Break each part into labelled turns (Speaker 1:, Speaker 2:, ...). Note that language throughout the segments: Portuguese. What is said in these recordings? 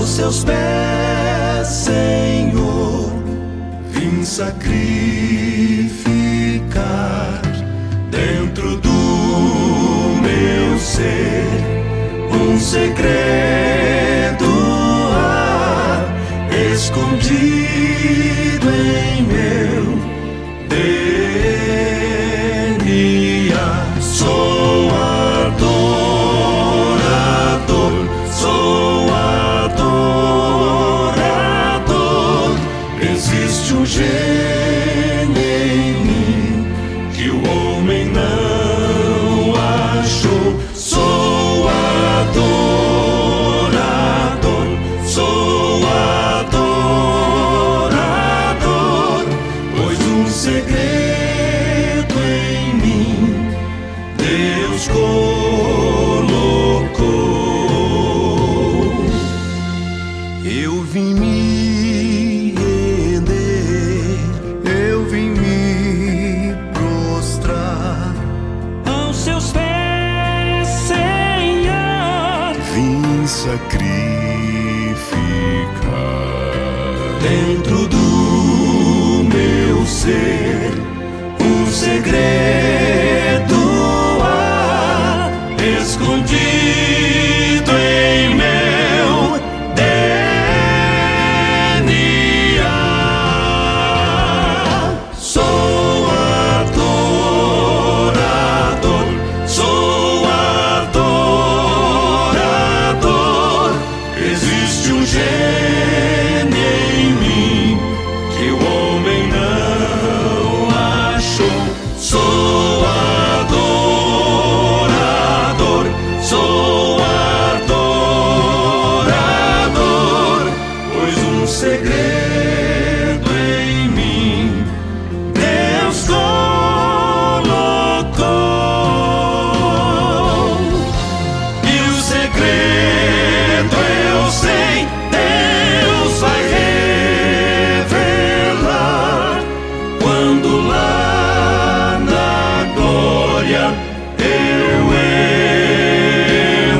Speaker 1: Seus pés, Senhor, vim sacrificar dentro do meu ser um segredo escondido em meu DNA. Sou adorador, sou adorador. Existe um gênio em mim que o homem não achou. Sou adorador, sou adorador, pois um segredo em mim Deus colocou. Eu vim me render, eu vim me prostrar
Speaker 2: aos seus pés, Senhor.
Speaker 1: Vim sacrificar dentro do meu ser um segredo escondido em meu DNA. Sou adorador, sou adorador. Existe um gênio em mim que o homem não achou. Sou adorador, sou adorador, pois um segredo em mim Deus colocou. E o segredo eu sei, Deus vai revelar quando lá na glória eu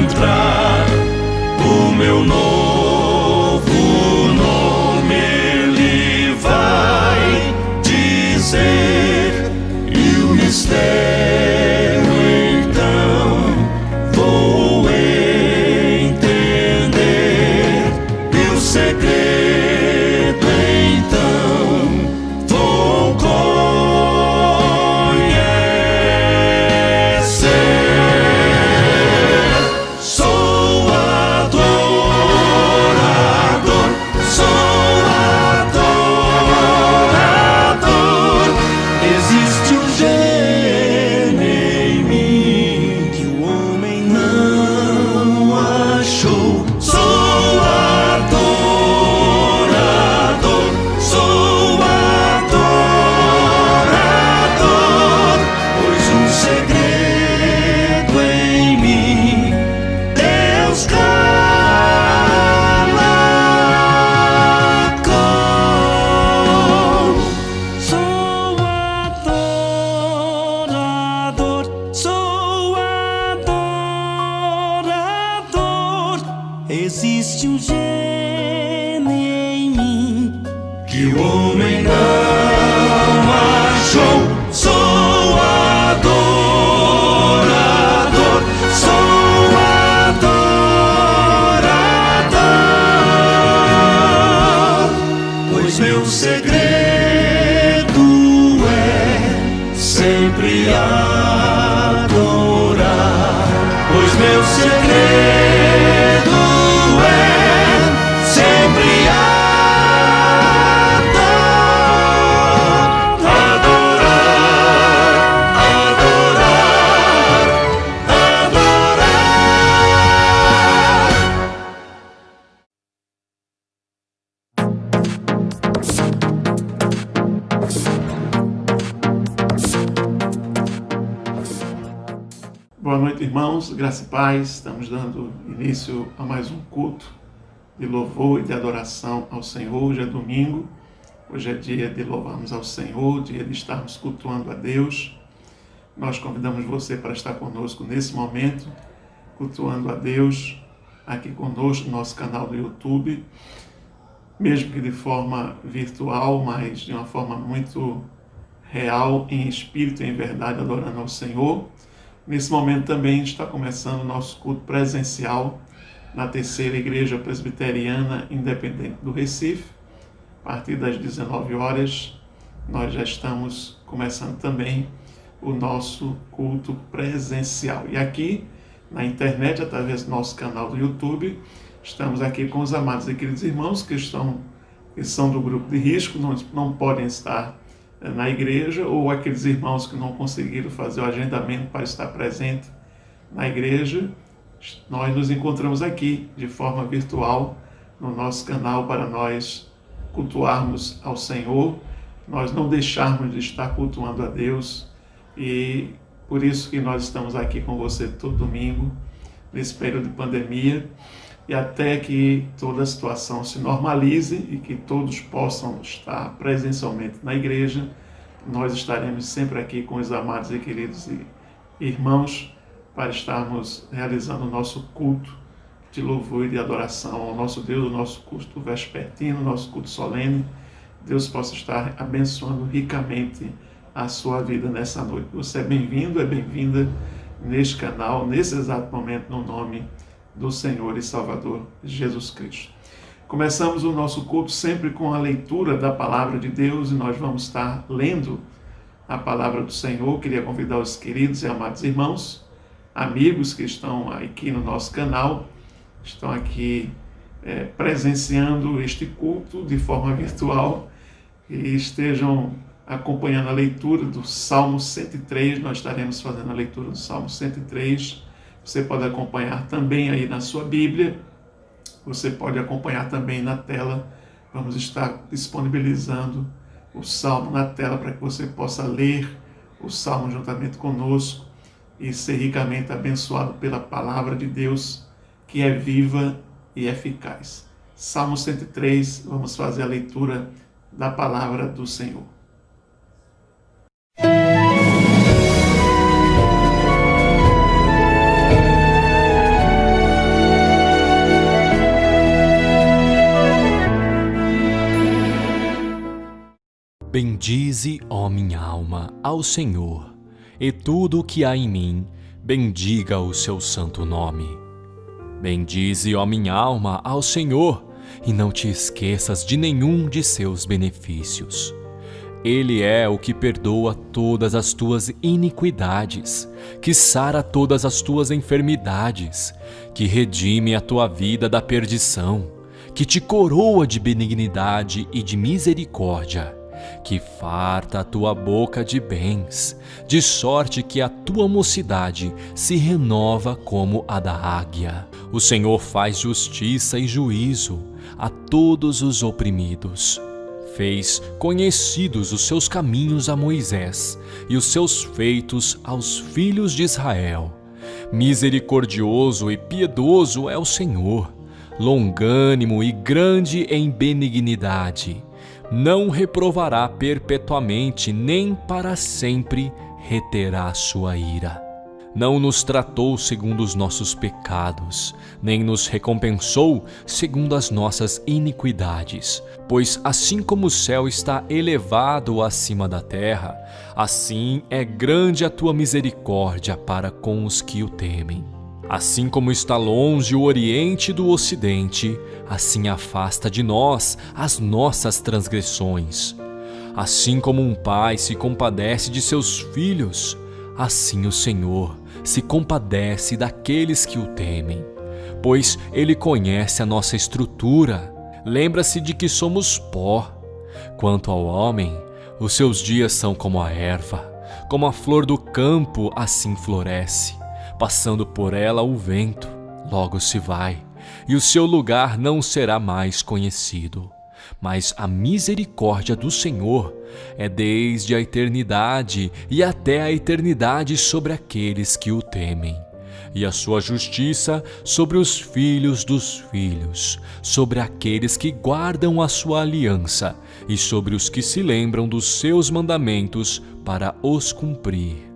Speaker 1: entrar. O meu novo nome Ele vai dizer, e o mistério então vou entender, e o segredo então vou conhecer. Sou adorador, sou adorador. Existe um gênio em mim que o homem não achou. Sou adorador, que o homem não achou. Sou adorador, sou adorador, pois meu segredo é sempre adorar, pois meu segredo é sempre adorar, adorar,
Speaker 3: Boa noite, irmãos, graça e paz. Estamos dando início a mais um culto de louvor e de adoração ao Senhor. Hoje é domingo, hoje é dia de louvarmos ao Senhor, dia de estarmos cultuando a Deus. Nós convidamos você para estar conosco nesse momento, cultuando a Deus, aqui conosco no nosso canal do YouTube, mesmo que de forma virtual, mas de uma forma muito real, em espírito e em verdade, adorando ao Senhor. Nesse momento também está começando o nosso culto presencial na terceira Igreja Presbiteriana Independente do Recife. A partir das 19 horas, nós já estamos começando também o nosso culto presencial. E aqui, na internet, através do nosso canal do YouTube, estamos aqui com os amados e queridos irmãos que são do grupo de risco, não podem estar na igreja, ou aqueles irmãos que não conseguiram fazer o agendamento para estar presente na igreja. Nós nos encontramos aqui de forma virtual no nosso canal para nós cultuarmos ao Senhor, nós não deixarmos de estar cultuando a Deus, e por isso que nós estamos aqui com você todo domingo, nesse período de pandemia, e até que toda a situação se normalize e que todos possam estar presencialmente na igreja, nós estaremos sempre aqui com os amados e queridos irmãos para estarmos realizando o nosso culto de louvor e de adoração ao nosso Deus, o nosso culto vespertino, o nosso culto solene. Deus possa estar abençoando ricamente a sua vida nessa noite. Você é bem-vindo, é bem-vinda neste canal, nesse exato momento, no nome do Senhor e Salvador Jesus Cristo. Começamos o nosso culto sempre com a leitura da Palavra de Deus e nós vamos estar lendo a Palavra do Senhor. Queria convidar os queridos e amados irmãos, amigos que estão aqui no nosso canal, estão aqui presenciando este culto de forma virtual e estejam acompanhando a leitura do Salmo 103. Nós estaremos fazendo a leitura do Salmo 103. Você pode acompanhar também aí na sua Bíblia, você pode acompanhar também na tela. Vamos estar disponibilizando o Salmo na tela para que você possa ler o Salmo juntamente conosco e ser ricamente abençoado pela Palavra de Deus, que é viva e eficaz. Salmo 103, vamos fazer a leitura da Palavra do Senhor.
Speaker 4: Bendize, ó minha alma, ao Senhor, e tudo o que há em mim, bendiga o seu santo nome. Bendize, ó minha alma, ao Senhor, e não te esqueças de nenhum de seus benefícios. Ele é o que perdoa todas as tuas iniquidades, que sara todas as tuas enfermidades, que redime a tua vida da perdição, que te coroa de benignidade e de misericórdia, que farta a tua boca de bens, de sorte que a tua mocidade se renova como a da águia. O Senhor faz justiça e juízo a todos os oprimidos. Fez conhecidos os seus caminhos a Moisés e os seus feitos aos filhos de Israel. Misericordioso e piedoso é o Senhor, longânimo e grande em benignidade. Não reprovará perpetuamente, nem para sempre reterá sua ira. não nos tratou segundo os nossos pecados, nem nos recompensou segundo as nossas iniquidades. Pois assim como o céu está elevado acima da terra, assim é grande a tua misericórdia para com os que o temem. Assim como está longe o Oriente do Ocidente, assim afasta de nós as nossas transgressões. Assim como um pai se compadece de seus filhos, assim o Senhor se compadece daqueles que o temem, pois Ele conhece a nossa estrutura, lembra-se de que somos pó. Quanto ao homem, os seus dias são como a erva, como a flor do campo, assim floresce. Passando por ela o vento, logo se vai, e o seu lugar não será mais conhecido. Mas a misericórdia do Senhor é desde a eternidade e até a eternidade sobre aqueles que o temem, e a sua justiça sobre os filhos dos filhos, sobre aqueles que guardam a sua aliança e sobre os que se lembram dos seus mandamentos para os cumprir.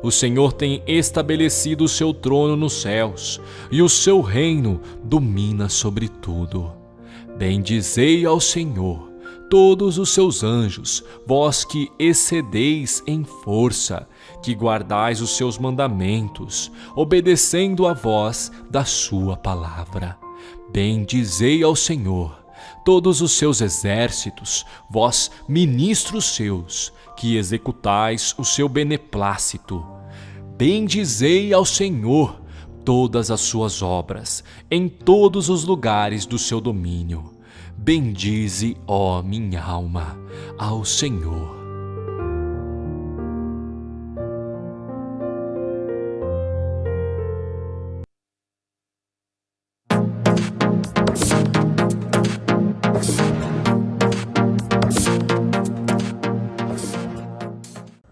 Speaker 4: O Senhor tem estabelecido o seu trono nos céus, e o seu reino domina sobre tudo. Bendizei ao Senhor, todos os seus anjos, vós que excedeis em força, que guardais os seus mandamentos, obedecendo a voz da sua palavra. Bendizei ao Senhor, todos os seus exércitos, vós ministros seus, que executais o seu beneplácito. Bendizei ao Senhor todas as suas obras, em todos os lugares do seu domínio. Bendize, ó minha alma, ao Senhor.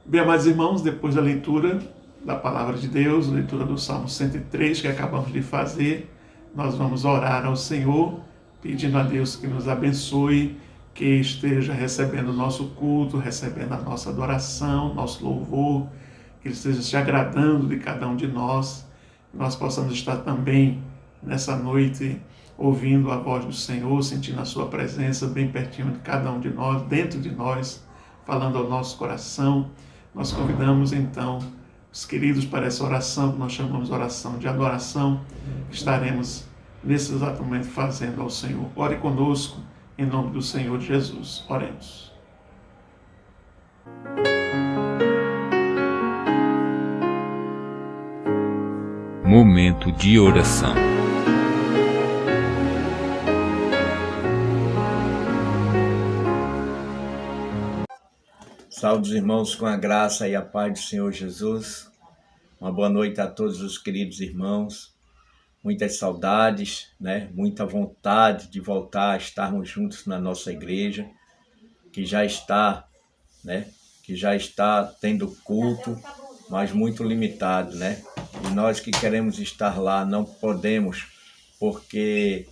Speaker 3: Bem, amados irmãos, depois da leitura da Palavra de Deus, leitura do Salmo 103 que acabamos de fazer, nós vamos orar ao Senhor, pedindo a Deus que nos abençoe, que esteja recebendo o nosso culto, recebendo a nossa adoração, nosso louvor, que Ele esteja se agradando de cada um de nós, que nós possamos estar também nessa noite ouvindo a voz do Senhor, sentindo a sua presença bem pertinho de cada um de nós, dentro de nós, falando ao nosso coração. Nós convidamos então os queridos para essa oração, que nós chamamos de oração de adoração, que estaremos nesse exato momento fazendo ao Senhor. Ore conosco, em nome do Senhor Jesus. Oremos.
Speaker 5: Momento de oração. Saúde os irmãos com a graça e a paz do Senhor Jesus. Uma boa noite a todos os queridos irmãos. Muitas saudades, muita vontade de voltar a estarmos juntos na nossa igreja, que já está tendo culto, mas muito limitado, E nós que queremos estar lá não podemos, porque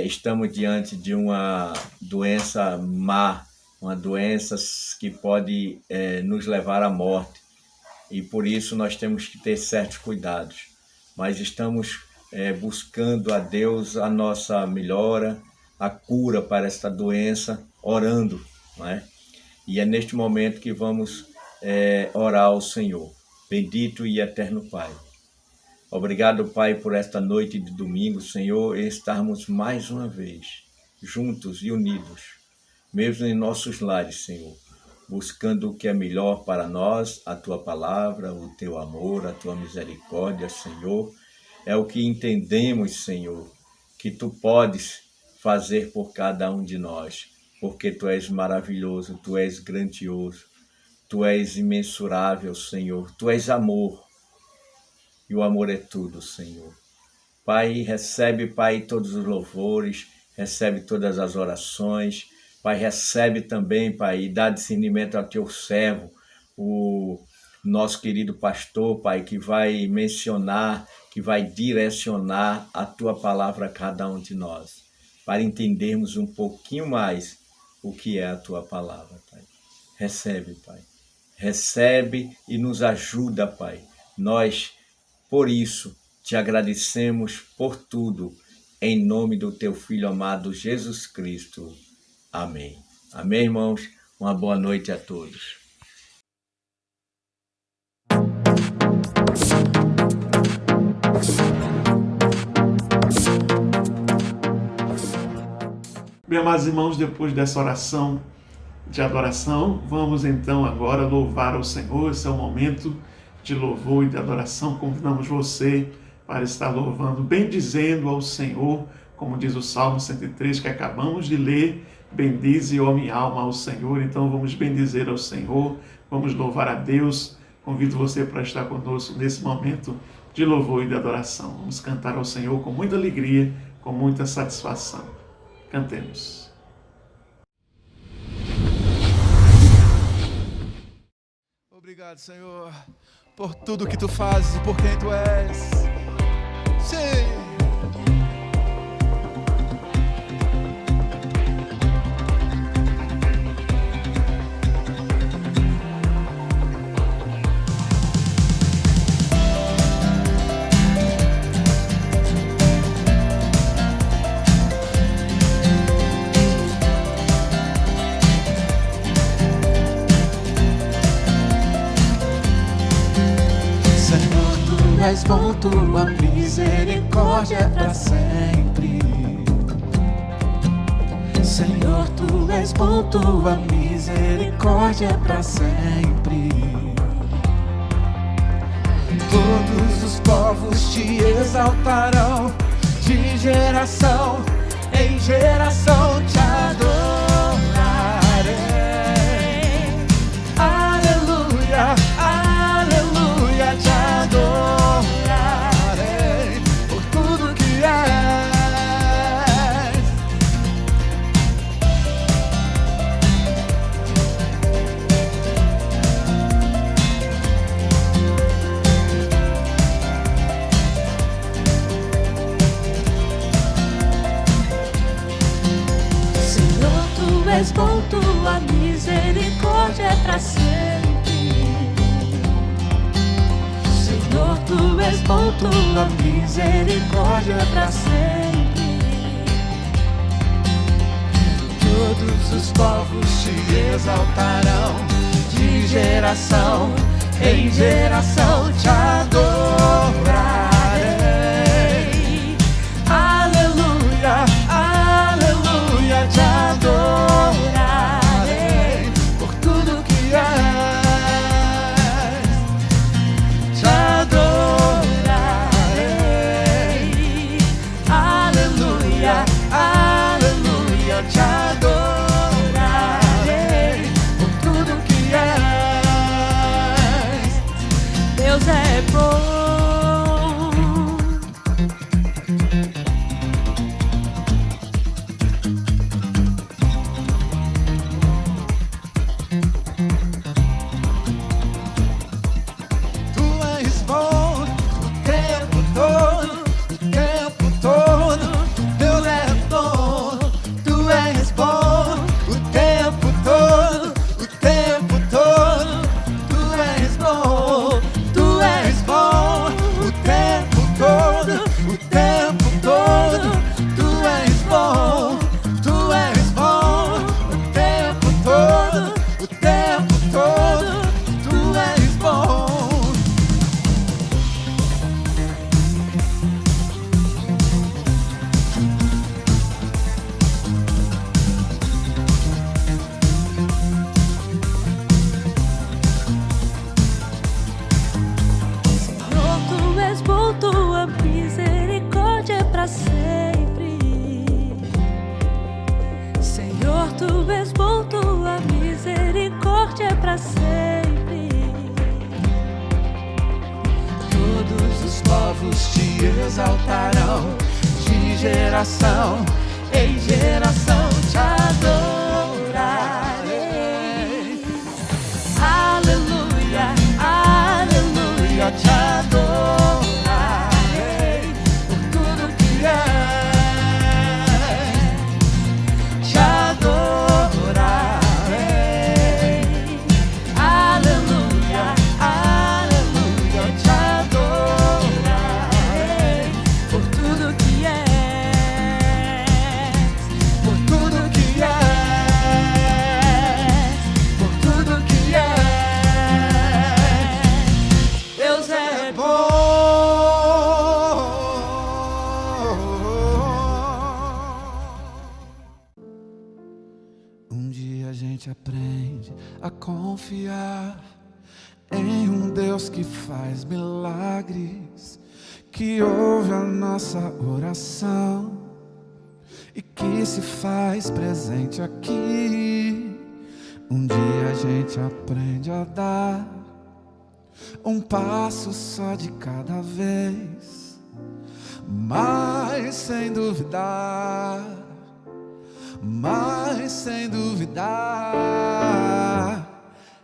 Speaker 5: estamos diante de uma doença má, uma doença que pode nos levar à morte, e por isso nós temos que ter certos cuidados, mas estamos buscando a Deus a nossa melhora, a cura para esta doença, orando, E é neste momento que vamos orar ao Senhor. Bendito e eterno Pai, obrigado, Pai, por esta noite de domingo, Senhor, e estarmos mais uma vez juntos e unidos, mesmo em nossos lares, Senhor, buscando o que é melhor para nós, a Tua palavra, o Teu amor, a Tua misericórdia, Senhor. É o que entendemos, Senhor, que Tu podes fazer por cada um de nós, porque Tu és maravilhoso, Tu és grandioso, Tu és imensurável, Senhor, Tu és amor, e o amor é tudo, Senhor. Pai, recebe, Pai, todos os louvores, recebe todas as orações. Pai, recebe também, Pai, e dá discernimento ao Teu servo, o nosso querido pastor, Pai, que vai mencionar, que vai direcionar a Tua palavra a cada um de nós, para entendermos um pouquinho mais o que é a Tua palavra, Pai. Recebe, Pai. Recebe e nos ajuda, Pai, Nós, por isso, te agradecemos por tudo, em nome do teu Filho amado Jesus Cristo. Amém. Amém, irmãos? Uma boa noite a todos.
Speaker 3: Bem, amados irmãos, depois dessa oração de adoração, vamos então agora louvar ao Senhor. Esse é o momento de louvor e de adoração. Convidamos você para estar louvando, bendizendo ao Senhor, como diz o Salmo 103, que acabamos de ler. Bendize, ó minha alma, ao Senhor. Então vamos bendizer ao Senhor, vamos louvar a Deus. Convido você para estar conosco nesse momento de louvor e de adoração. Vamos cantar ao Senhor com muita alegria, com muita satisfação. Cantemos.
Speaker 6: Obrigado, Senhor, por tudo que tu fazes e por quem tu és. Sim.
Speaker 7: Tu és bom, tua misericórdia é para sempre. Senhor, tu és bom, tua misericórdia é para sempre. Todos os povos te exaltarão, de geração em geração te adorarei. Aleluia, aleluia, te adorarei por tudo que és. Senhor, tu és bom, tua misericórdia é para sempre. Senhor, tu és bom, tua misericórdia é para sempre. Todos os povos te exaltarão, de geração em geração te adorarei. Aleluia, aleluia, te adorarei por tudo que és. Te adorarei. Aleluia, aleluia, te adorarei por tudo que és. Deus é bom. Tu és bom o tempo todo, o tempo todo. Deus é bom. Tu és bom o tempo todo, o tempo todo. Tu és bom. Tu és bom o tempo todo, o tempo todo. Tu és bom. Tu és bom o tempo todo, o tempo todo. Tu és bom. Senhor, tu és bom, tua misericórdia é para sempre. Senhor, tu és bom, tua misericórdia é para sempre. Todos os povos te exaltarão, de geração em geração te adorarei. Aleluia, aleluia, te adorarei por tudo que és. Te adorarei. Aleluia, aleluia, te adorarei. gente aprende a confiar em um Deus que faz milagres, que ouve a nossa oração e que se faz presente aqui. Um dia a gente aprende a dar um passo só de cada vez, mas sem duvidar, mas sem duvidar,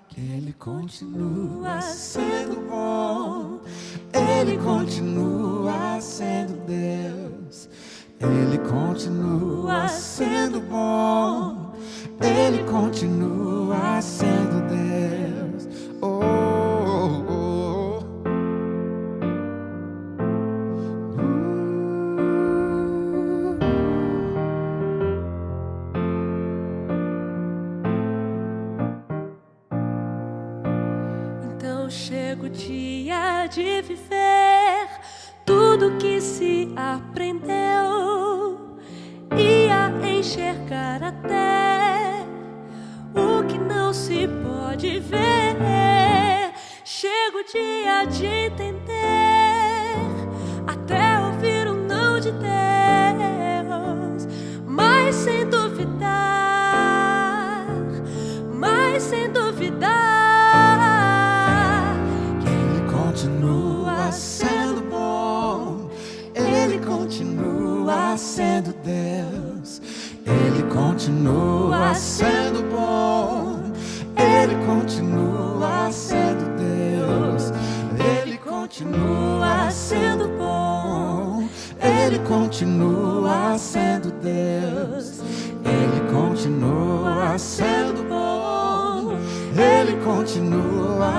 Speaker 7: que Ele continua sendo bom, Ele continua sendo Deus, Ele continua sendo bom, Ele continua sendo Deus. Oh, oh, oh.
Speaker 8: Então chega o dia de viver tudo que se aprendeu e a enxergar até o que não se pode ver. Chega o dia de entender, até ouvir o não de Deus, mas sem duvidar, mas sem duvidar,
Speaker 7: que Ele continua sendo bom, Ele continua sendo Deus, Ele continua sendo bom, Ele continua sendo Deus, Ele continua sendo bom, Ele continua sendo Deus, Ele continua sendo bom, Ele continua.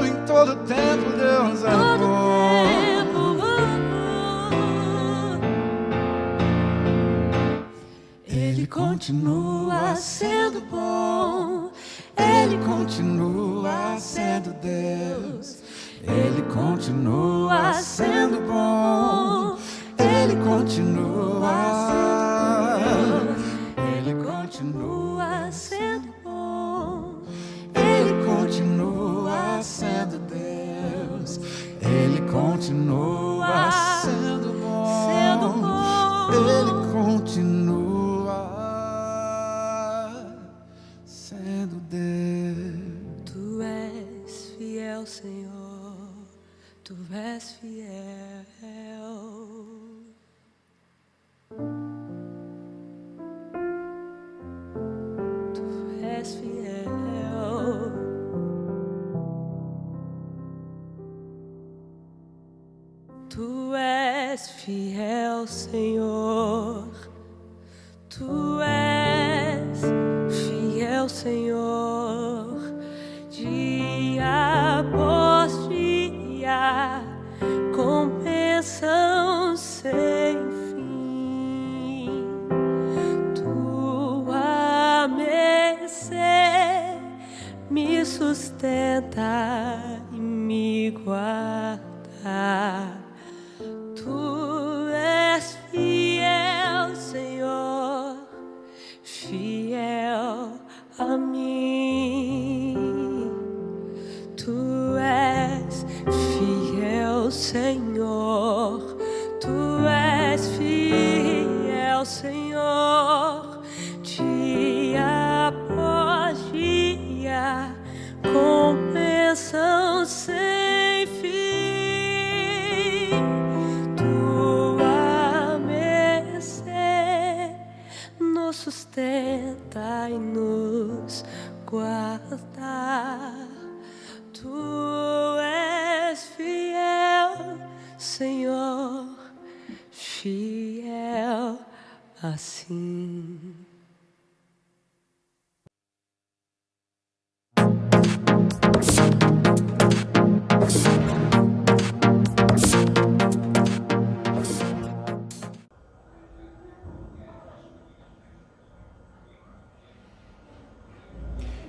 Speaker 7: Em todo tempo Deus é bom. Ele continua sendo bom, Ele continua sendo Deus, Ele continua sendo bom, Ele continua, Ele continua sendo bom, Ele continua sendo Deus, Ele continua sendo bom, Ele continua sendo Deus.
Speaker 8: Tu és fiel, Senhor, Tu és fiel. Tu és fiel. Tu és fiel, Senhor. Tu és fiel, Senhor. Dia após dia, com bênção sem fim. Tua mercê me sustenta e me guarda. Tu és fiel, Senhor, fiel a mim. Tu és fiel, Senhor. Tu és fiel, Senhor. Dia após dia, com bênção sem fim. Tua mercê nos sustenta e nos guarda. Tu és fiel, Senhor, fiel assim.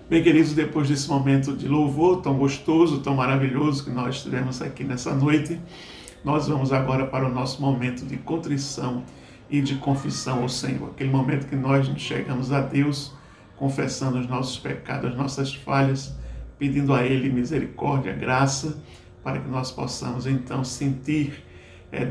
Speaker 3: Bem, queridos, depois desse momento de louvor tão gostoso, tão maravilhoso que nós tivemos aqui nessa noite, nós vamos agora para o nosso momento de contrição e de confissão ao Senhor. Aquele momento que nós chegamos a Deus, confessando os nossos pecados, as nossas falhas, pedindo a Ele misericórdia, graça, para que nós possamos então sentir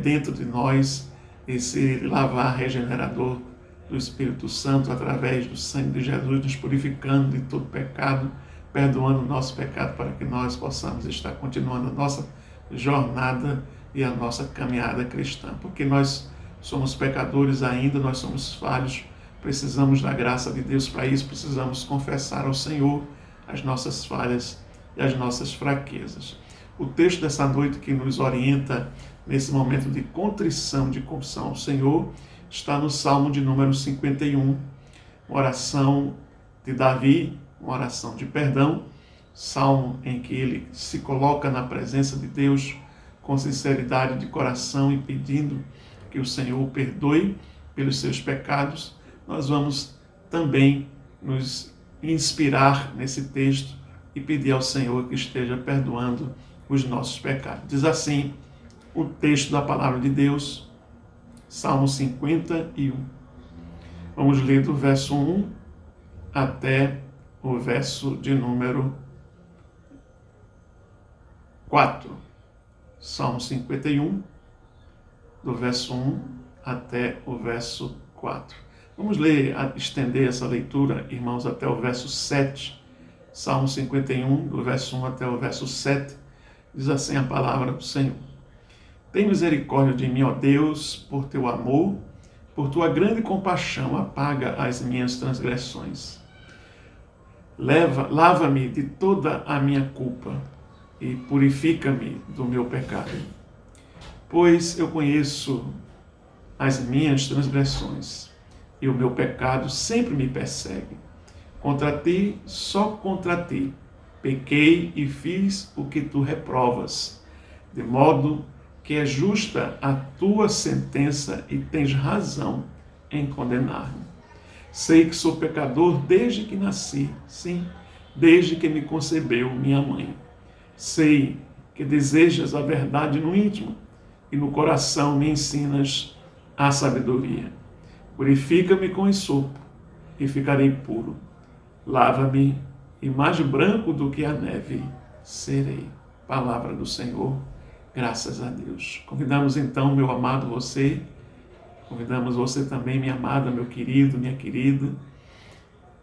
Speaker 3: dentro de nós esse lavar regenerador do Espírito Santo através do sangue de Jesus, nos purificando de todo pecado, perdoando o nosso pecado para que nós possamos estar continuando a nossa jornada e a nossa caminhada cristã. Porque nós somos pecadores ainda, nós somos falhos, precisamos da graça de Deus para isso, precisamos confessar ao Senhor as nossas falhas e as nossas fraquezas. O texto dessa noite que nos orienta nesse momento de contrição, de confissão ao Senhor, está no Salmo de número 51, uma oração de Davi, uma oração de perdão, salmo em que ele se coloca na presença de Deus com sinceridade de coração e pedindo que o Senhor o perdoe pelos seus pecados. Nós vamos também nos inspirar nesse texto e pedir ao Senhor que esteja perdoando os nossos pecados. Diz assim o texto da palavra de Deus, Salmo 51. Vamos ler do verso 1 até o verso de número 4. Salmo 51, do verso 1 até o verso 4. Vamos ler, estender essa leitura, irmãos, até o verso 7. Salmo 51, do verso 1 até o verso 7. Diz assim a palavra do Senhor. Tem misericórdia de mim, ó Deus, por teu amor, por tua grande compaixão, apaga as minhas transgressões. Lava-me de toda a minha culpa e purifica-me do meu pecado. Pois eu conheço as minhas transgressões e o meu pecado sempre me persegue. Contra ti, só contra ti, pequei e fiz o que tu reprovas, de modo que é justa a tua sentença e tens razão em condenar-me. Sei que sou pecador desde que nasci, sim, desde que me concebeu minha mãe. Sei que desejas a verdade no íntimo e no coração me ensinas a sabedoria. Purifica-me com esopo e ficarei puro. Lava-me e mais branco do que a neve serei. Palavra do Senhor. Graças a Deus. Convidamos então, meu amado, você, convidamos você também, minha amada, meu querido, minha querida,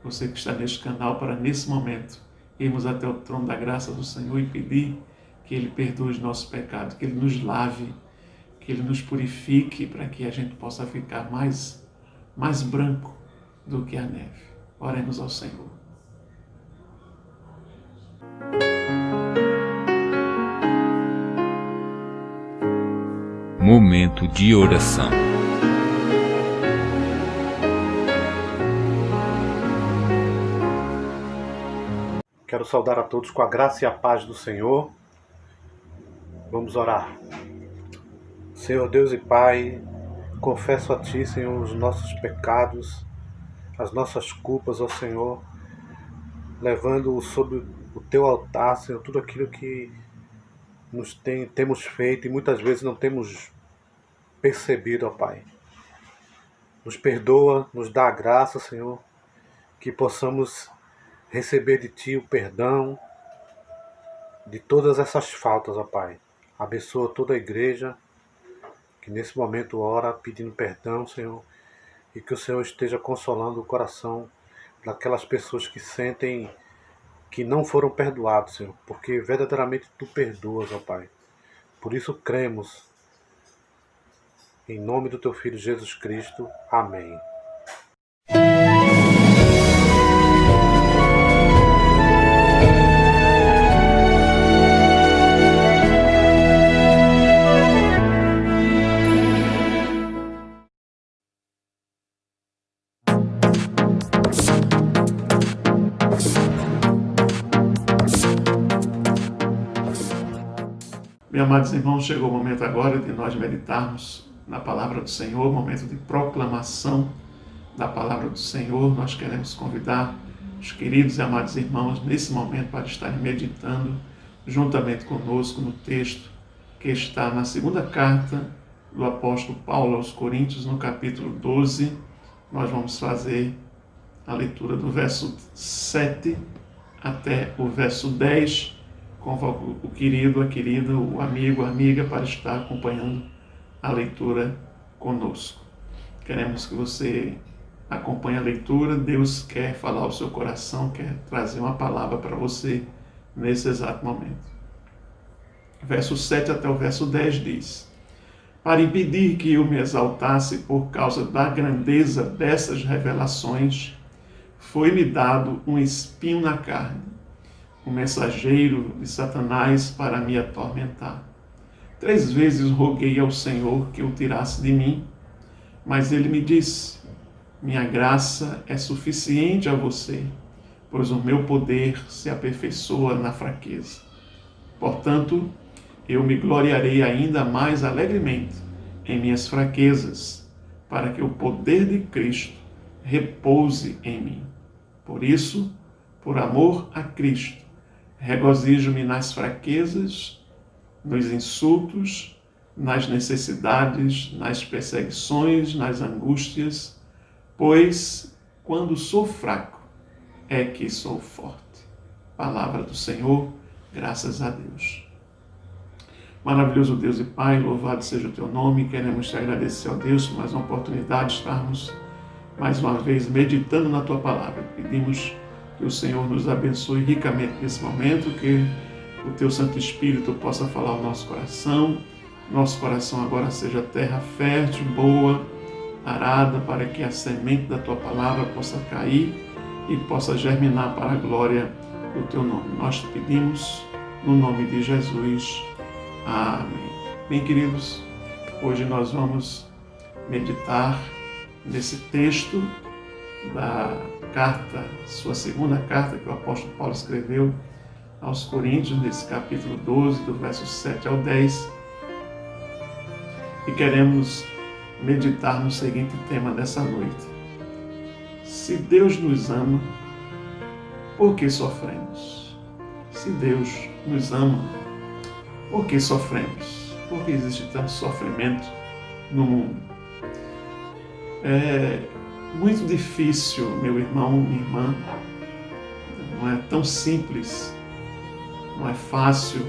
Speaker 3: você que está neste canal, para nesse momento irmos até o trono da graça do Senhor e pedir que Ele perdoe os nossos pecados, que Ele nos lave, que Ele nos purifique para que a gente possa ficar mais branco do que a neve. Oremos ao Senhor.
Speaker 9: Momento de oração.
Speaker 10: Quero saudar a todos com a graça e a paz do Senhor. Vamos orar. Senhor Deus e Pai, confesso a Ti, Senhor, os nossos pecados, as nossas culpas, ó Senhor, levando sobre o Teu altar, Senhor, tudo aquilo que temos feito e muitas vezes não temos percebido, ó Pai. Nos perdoa, nos dá a graça, Senhor, que possamos receber de Ti o perdão de todas essas faltas, ó Pai. Abençoa toda a igreja que nesse momento ora pedindo perdão, Senhor, e que o Senhor esteja consolando o coração daquelas pessoas que sentem que não foram perdoados, Senhor, porque verdadeiramente Tu perdoas, ó Pai. Por isso cremos. Em nome do Teu Filho Jesus Cristo. Amém.
Speaker 3: Meus amados irmãos, chegou o momento agora de nós meditarmos na palavra do Senhor, momento de proclamação da palavra do Senhor. Nós queremos convidar os queridos e amados irmãos nesse momento para estarem meditando juntamente conosco no texto que está na segunda carta do apóstolo Paulo aos Coríntios, no capítulo 12. Nós vamos fazer a leitura do verso 7 até o verso 10. Convoco o querido, a querida, o amigo, a amiga para estar acompanhando a leitura conosco. Queremos que você acompanhe a leitura. Deus quer falar ao seu coração, quer trazer uma palavra para você nesse exato momento. Verso 7 até o verso 10 diz: para impedir que eu me exaltasse por causa da grandeza dessas revelações, foi-me dado um espinho na carne, um mensageiro de Satanás para me atormentar. 3 vezes roguei ao Senhor que o tirasse de mim, mas ele me disse: minha graça é suficiente a você, pois o meu poder se aperfeiçoa na fraqueza. Portanto, eu me gloriarei ainda mais alegremente em minhas fraquezas, para que o poder de Cristo repouse em mim. Por isso, por amor a Cristo, regozijo-me nas fraquezas, nos insultos, nas necessidades, nas perseguições, nas angústias, pois quando sou fraco é que sou forte. Palavra do Senhor, graças a Deus. Maravilhoso Deus e Pai, louvado seja o Teu nome. Queremos te agradecer, ó Deus, por mais uma oportunidade de estarmos mais uma vez meditando na Tua Palavra. Pedimos que o Senhor nos abençoe ricamente nesse momento, que o Teu Santo Espírito possa falar ao nosso coração. Nosso coração agora seja terra fértil, boa, arada, para que a semente da Tua Palavra possa cair e possa germinar para a glória do Teu nome. Nós te pedimos no nome de Jesus. Amém. Bem, queridos, hoje nós vamos meditar nesse texto da carta, sua segunda carta que o apóstolo Paulo escreveu aos Coríntios, nesse capítulo 12, do verso 7 ao 10. E queremos meditar no seguinte tema dessa noite: se Deus nos ama, por que sofremos? Se Deus nos ama, por que sofremos? Por que existe tanto sofrimento no mundo? É muito difícil, meu irmão, minha irmã, não é tão simples, não é fácil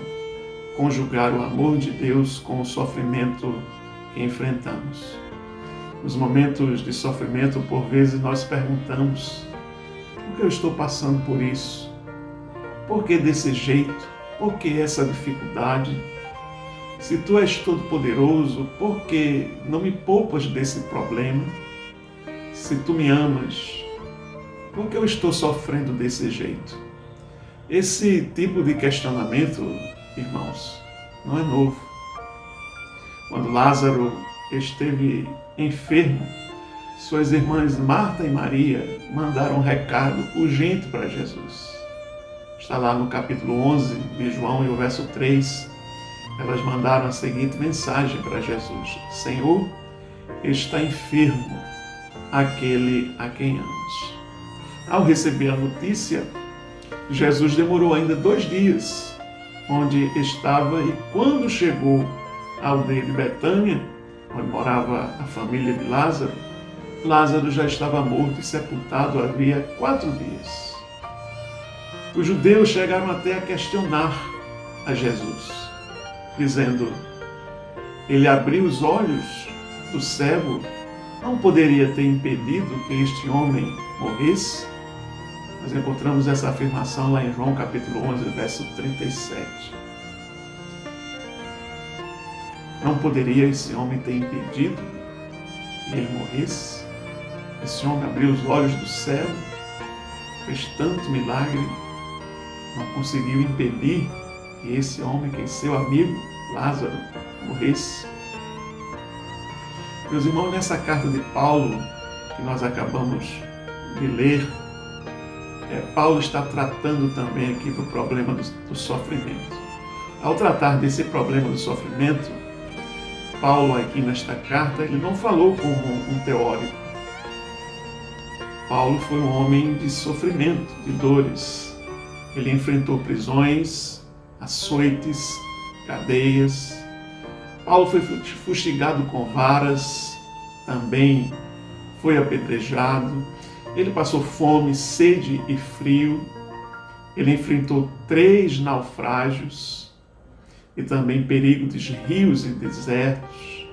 Speaker 3: conjugar o amor de Deus com o sofrimento que enfrentamos. Nos momentos de sofrimento, por vezes, nós perguntamos: por que eu estou passando por isso? Por que desse jeito? Por que essa dificuldade? Se Tu és todo-poderoso, por que não me poupas desse problema? Se Tu me amas, por que eu estou sofrendo desse jeito? Esse tipo de questionamento, irmãos, não é novo. Quando Lázaro esteve enfermo, suas irmãs Marta e Maria mandaram um recado urgente para Jesus. Está lá no capítulo 11 de João e o verso 3. Elas mandaram a seguinte mensagem para Jesus: Senhor, está enfermo aquele a quem amas. Ao receber a notícia, Jesus demorou ainda 2 dias onde estava, e quando chegou à aldeia de Betânia, onde morava a família de Lázaro, Lázaro já estava morto e sepultado havia 4 dias. Os judeus chegaram até a questionar a Jesus, dizendo: ele abriu os olhos do cego, não poderia ter impedido que este homem morresse? Nós encontramos essa afirmação lá em João capítulo 11, verso 37. Não poderia esse homem ter impedido que ele morresse? Esse homem abriu os olhos do cego, fez tanto milagre, não conseguiu impedir que esse homem, que é seu amigo Lázaro, morresse. Meus irmãos, nessa carta de Paulo, que nós acabamos de ler, Paulo está tratando também aqui do problema do sofrimento. Ao tratar desse problema do sofrimento, Paulo aqui nesta carta, ele não falou como um teórico. Paulo foi um homem de sofrimento, de dores. Ele enfrentou prisões, açoites, cadeias. Paulo foi fustigado com varas, também foi apedrejado. Ele passou fome, sede e frio. Ele enfrentou 3 naufrágios e também perigo de rios e desertos.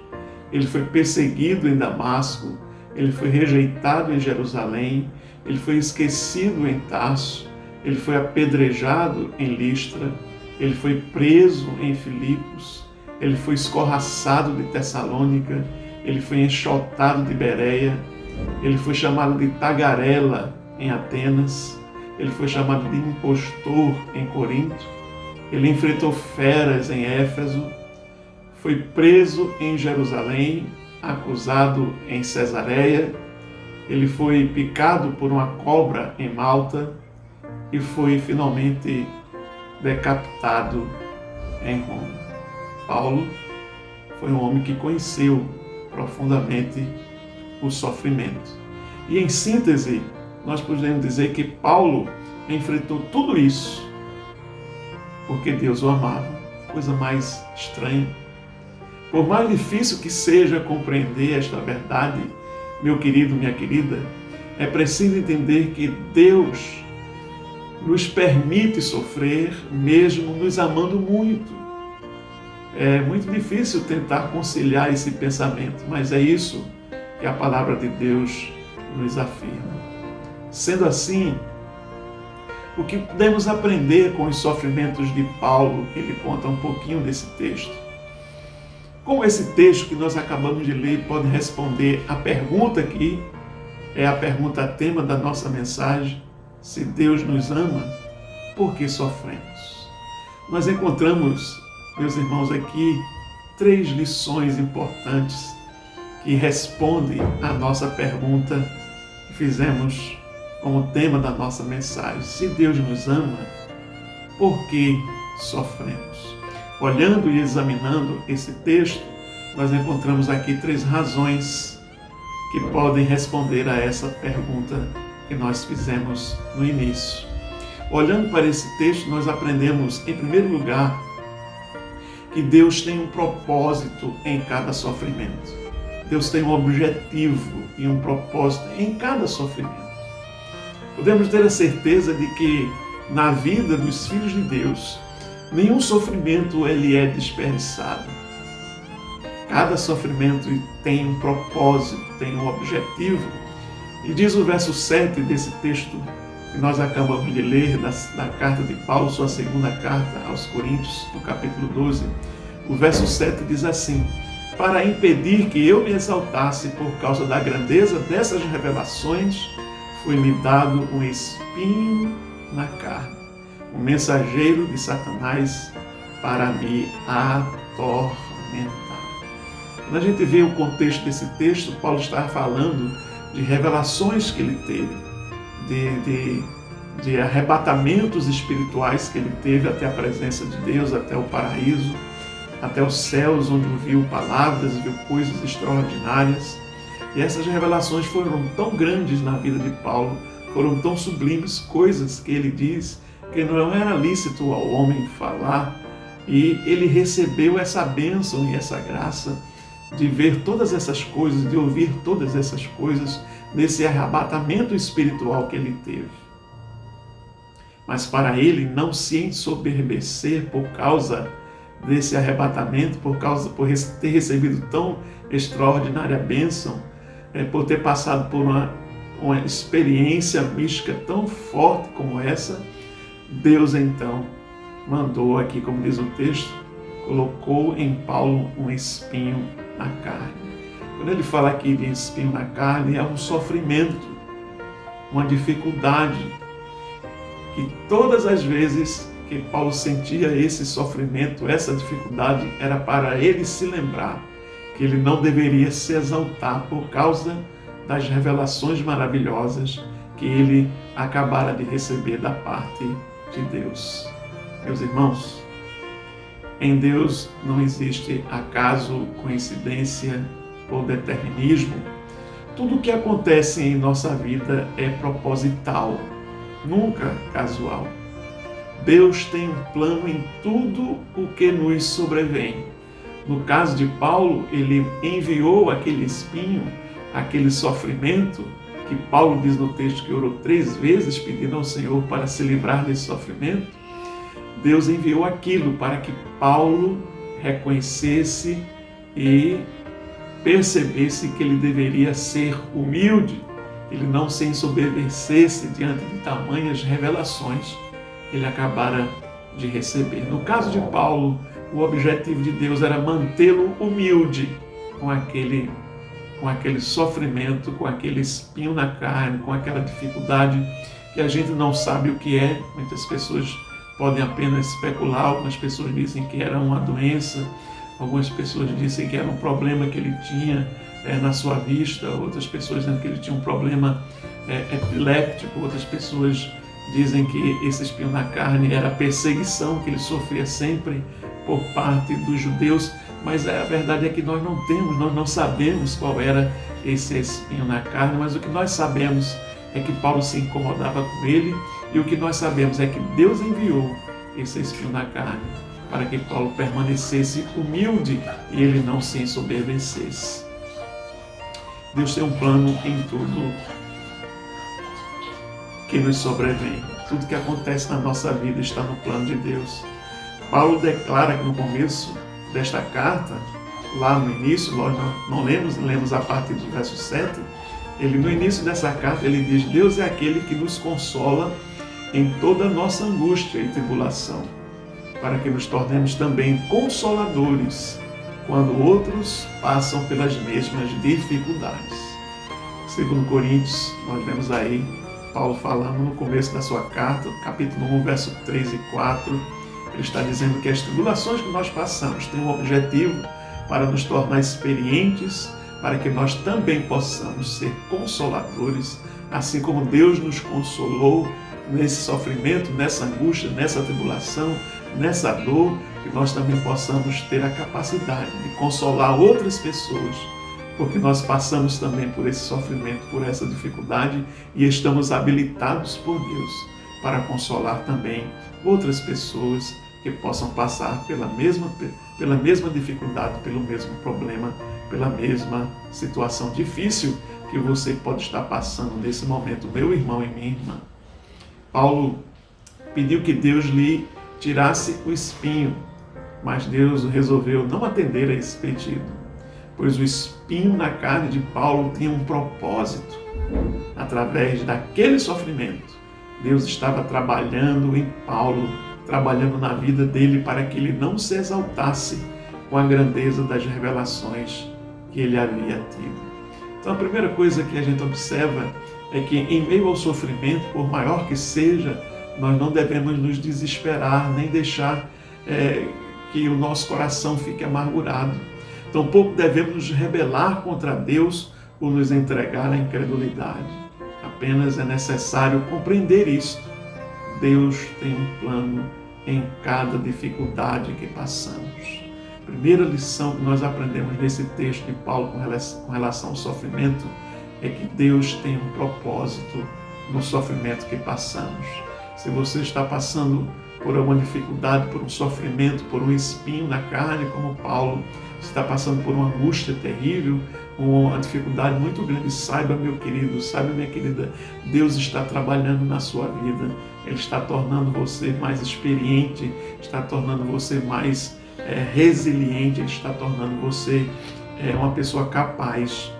Speaker 3: Ele foi perseguido em Damasco. Ele foi rejeitado em Jerusalém. Ele foi esquecido em Tarso. Ele foi apedrejado em Listra. Ele foi preso em Filipos. Ele foi escorraçado de Tessalônica. Ele foi enxotado de Bereia. Ele foi chamado de tagarela em Atenas. Ele foi chamado de impostor em Corinto. Ele enfrentou feras em Éfeso. Foi preso em Jerusalém, acusado em Cesareia. Ele foi picado por uma cobra em Malta e foi finalmente decapitado em Roma. Paulo foi um homem que conheceu profundamente o sofrimento. E em síntese, nós podemos dizer que Paulo enfrentou tudo isso porque Deus o amava. Coisa mais estranha. Por mais difícil que seja compreender esta verdade, meu querido, minha querida, é preciso entender que Deus nos permite sofrer, mesmo nos amando muito. É muito difícil tentar conciliar esse pensamento, mas é isso que a palavra de Deus nos afirma. Sendo assim, o que podemos aprender com os sofrimentos de Paulo, que ele conta um pouquinho desse texto? Como esse texto que nós acabamos de ler pode responder a pergunta que é a pergunta tema da nossa mensagem: se Deus nos ama, por que sofremos? Nós encontramos, meus irmãos, aqui 3 lições importantes que respondem à nossa pergunta que fizemos como tema da nossa mensagem. Se Deus nos ama, por que sofremos? Olhando e examinando esse texto, nós encontramos aqui 3 razões que podem responder a essa pergunta que nós fizemos no início. Olhando para esse texto, nós aprendemos, em primeiro lugar, que Deus tem um propósito em cada sofrimento. Deus tem um objetivo e um propósito em cada sofrimento. Podemos ter a certeza de que na vida dos filhos de Deus, nenhum sofrimento ele é desperdiçado. Cada sofrimento tem um propósito, tem um objetivo. E diz o verso 7 desse texto que nós acabamos de ler, da carta de Paulo, sua segunda carta aos Coríntios, no capítulo 12. O verso 7 diz assim: para impedir que eu me exaltasse por causa da grandeza dessas revelações, foi-me dado um espinho na carne, um mensageiro de Satanás para me atormentar. Quando a gente vê o contexto desse texto, Paulo está falando de revelações que ele teve, de arrebatamentos espirituais que ele teve até a presença de Deus, até o paraíso, até os céus, onde ouviu palavras, viu coisas extraordinárias. E essas revelações foram tão grandes na vida de Paulo, foram tão sublimes, coisas que ele diz que não era lícito ao homem falar, e ele recebeu essa bênção e essa graça de ver todas essas coisas, de ouvir todas essas coisas, nesse arrebatamento espiritual que ele teve. Mas para ele não se ensoberbecer por causa desse arrebatamento, por ter recebido tão extraordinária bênção, por ter passado por uma experiência mística tão forte como essa, Deus então mandou aqui, como diz o texto, colocou em Paulo um espinho na carne. Quando ele fala aqui de espinho na carne, é um sofrimento, uma dificuldade, que todas as vezes que Paulo sentia esse sofrimento, essa dificuldade, era para ele se lembrar que ele não deveria se exaltar por causa das revelações maravilhosas que ele acabara de receber da parte de Deus. Meus irmãos, em Deus não existe acaso, coincidência ou determinismo. Tudo que acontece em nossa vida é proposital, nunca casual. Deus tem um plano em tudo o que nos sobrevém. No caso de Paulo, ele enviou aquele espinho, aquele sofrimento, que Paulo diz no texto que orou 3 vezes pedindo ao Senhor para se livrar desse sofrimento. Deus enviou aquilo para que Paulo reconhecesse e percebesse que ele deveria ser humilde, que ele não se ensoberbecesse diante de tamanhas revelações que ele acabara de receber. No caso de Paulo, o objetivo de Deus era mantê-lo humilde com aquele sofrimento, com aquele espinho na carne, com aquela dificuldade que a gente não sabe o que é. Muitas pessoas podem apenas especular, algumas pessoas dizem que era uma doença, algumas pessoas dizem que era um problema que ele tinha na sua vista, outras pessoas dizem que ele tinha um problema epiléptico, outras pessoas dizem que esse espinho na carne era a perseguição que ele sofria sempre por parte dos judeus, mas a verdade é que nós não sabemos qual era esse espinho na carne, mas o que nós sabemos é que Paulo se incomodava com ele, e o que nós sabemos é que Deus enviou esse espinho na carne para que Paulo permanecesse humilde e ele não se ensoberbecesse. Deus tem um plano em tudo que nos sobrevém. Tudo que acontece na nossa vida está no plano de Deus. Paulo declara que no começo desta carta, lá no início, nós não lemos a partir do verso 7, no início dessa carta ele diz: Deus é aquele que nos consola em toda a nossa angústia e tribulação, para que nos tornemos também consoladores quando outros passam pelas mesmas dificuldades. Segundo Coríntios, nós vemos aí Paulo falando no começo da sua carta, capítulo 1, verso 3 e 4, ele está dizendo que as tribulações que nós passamos têm um objetivo para nos tornar experientes, para que nós também possamos ser consoladores, assim como Deus nos consolou nesse sofrimento, nessa angústia, nessa tribulação, nessa dor, que nós também possamos ter a capacidade de consolar outras pessoas, porque nós passamos também por esse sofrimento, por essa dificuldade, e estamos habilitados por Deus para consolar também outras pessoas que possam passar pela mesma dificuldade, pelo mesmo problema, pela mesma situação difícil que você pode estar passando nesse momento, meu irmão e minha irmã. Paulo pediu que Deus lhe tirasse o espinho, mas Deus resolveu não atender a esse pedido, pois o espinho na carne de Paulo tinha um propósito. Através daquele sofrimento, Deus estava trabalhando em Paulo, trabalhando na vida dele para que ele não se exaltasse com a grandeza das revelações que ele havia tido. Então a primeira coisa que a gente observa é que em meio ao sofrimento, por maior que seja, nós não devemos nos desesperar, nem deixar que o nosso coração fique amargurado. Tampouco devemos nos rebelar contra Deus ou nos entregar à incredulidade. Apenas é necessário compreender isto. Deus tem um plano em cada dificuldade que passamos. A primeira lição que nós aprendemos nesse texto de Paulo com relação ao sofrimento é que Deus tem um propósito no sofrimento que passamos. Se você está passando por uma dificuldade, por um sofrimento, por um espinho na carne, como Paulo, está passando por uma angústia terrível, uma dificuldade muito grande, saiba, meu querido, saiba, minha querida, Deus está trabalhando na sua vida. Ele está tornando você mais experiente, está tornando você mais resiliente, Ele está tornando você uma pessoa capaz,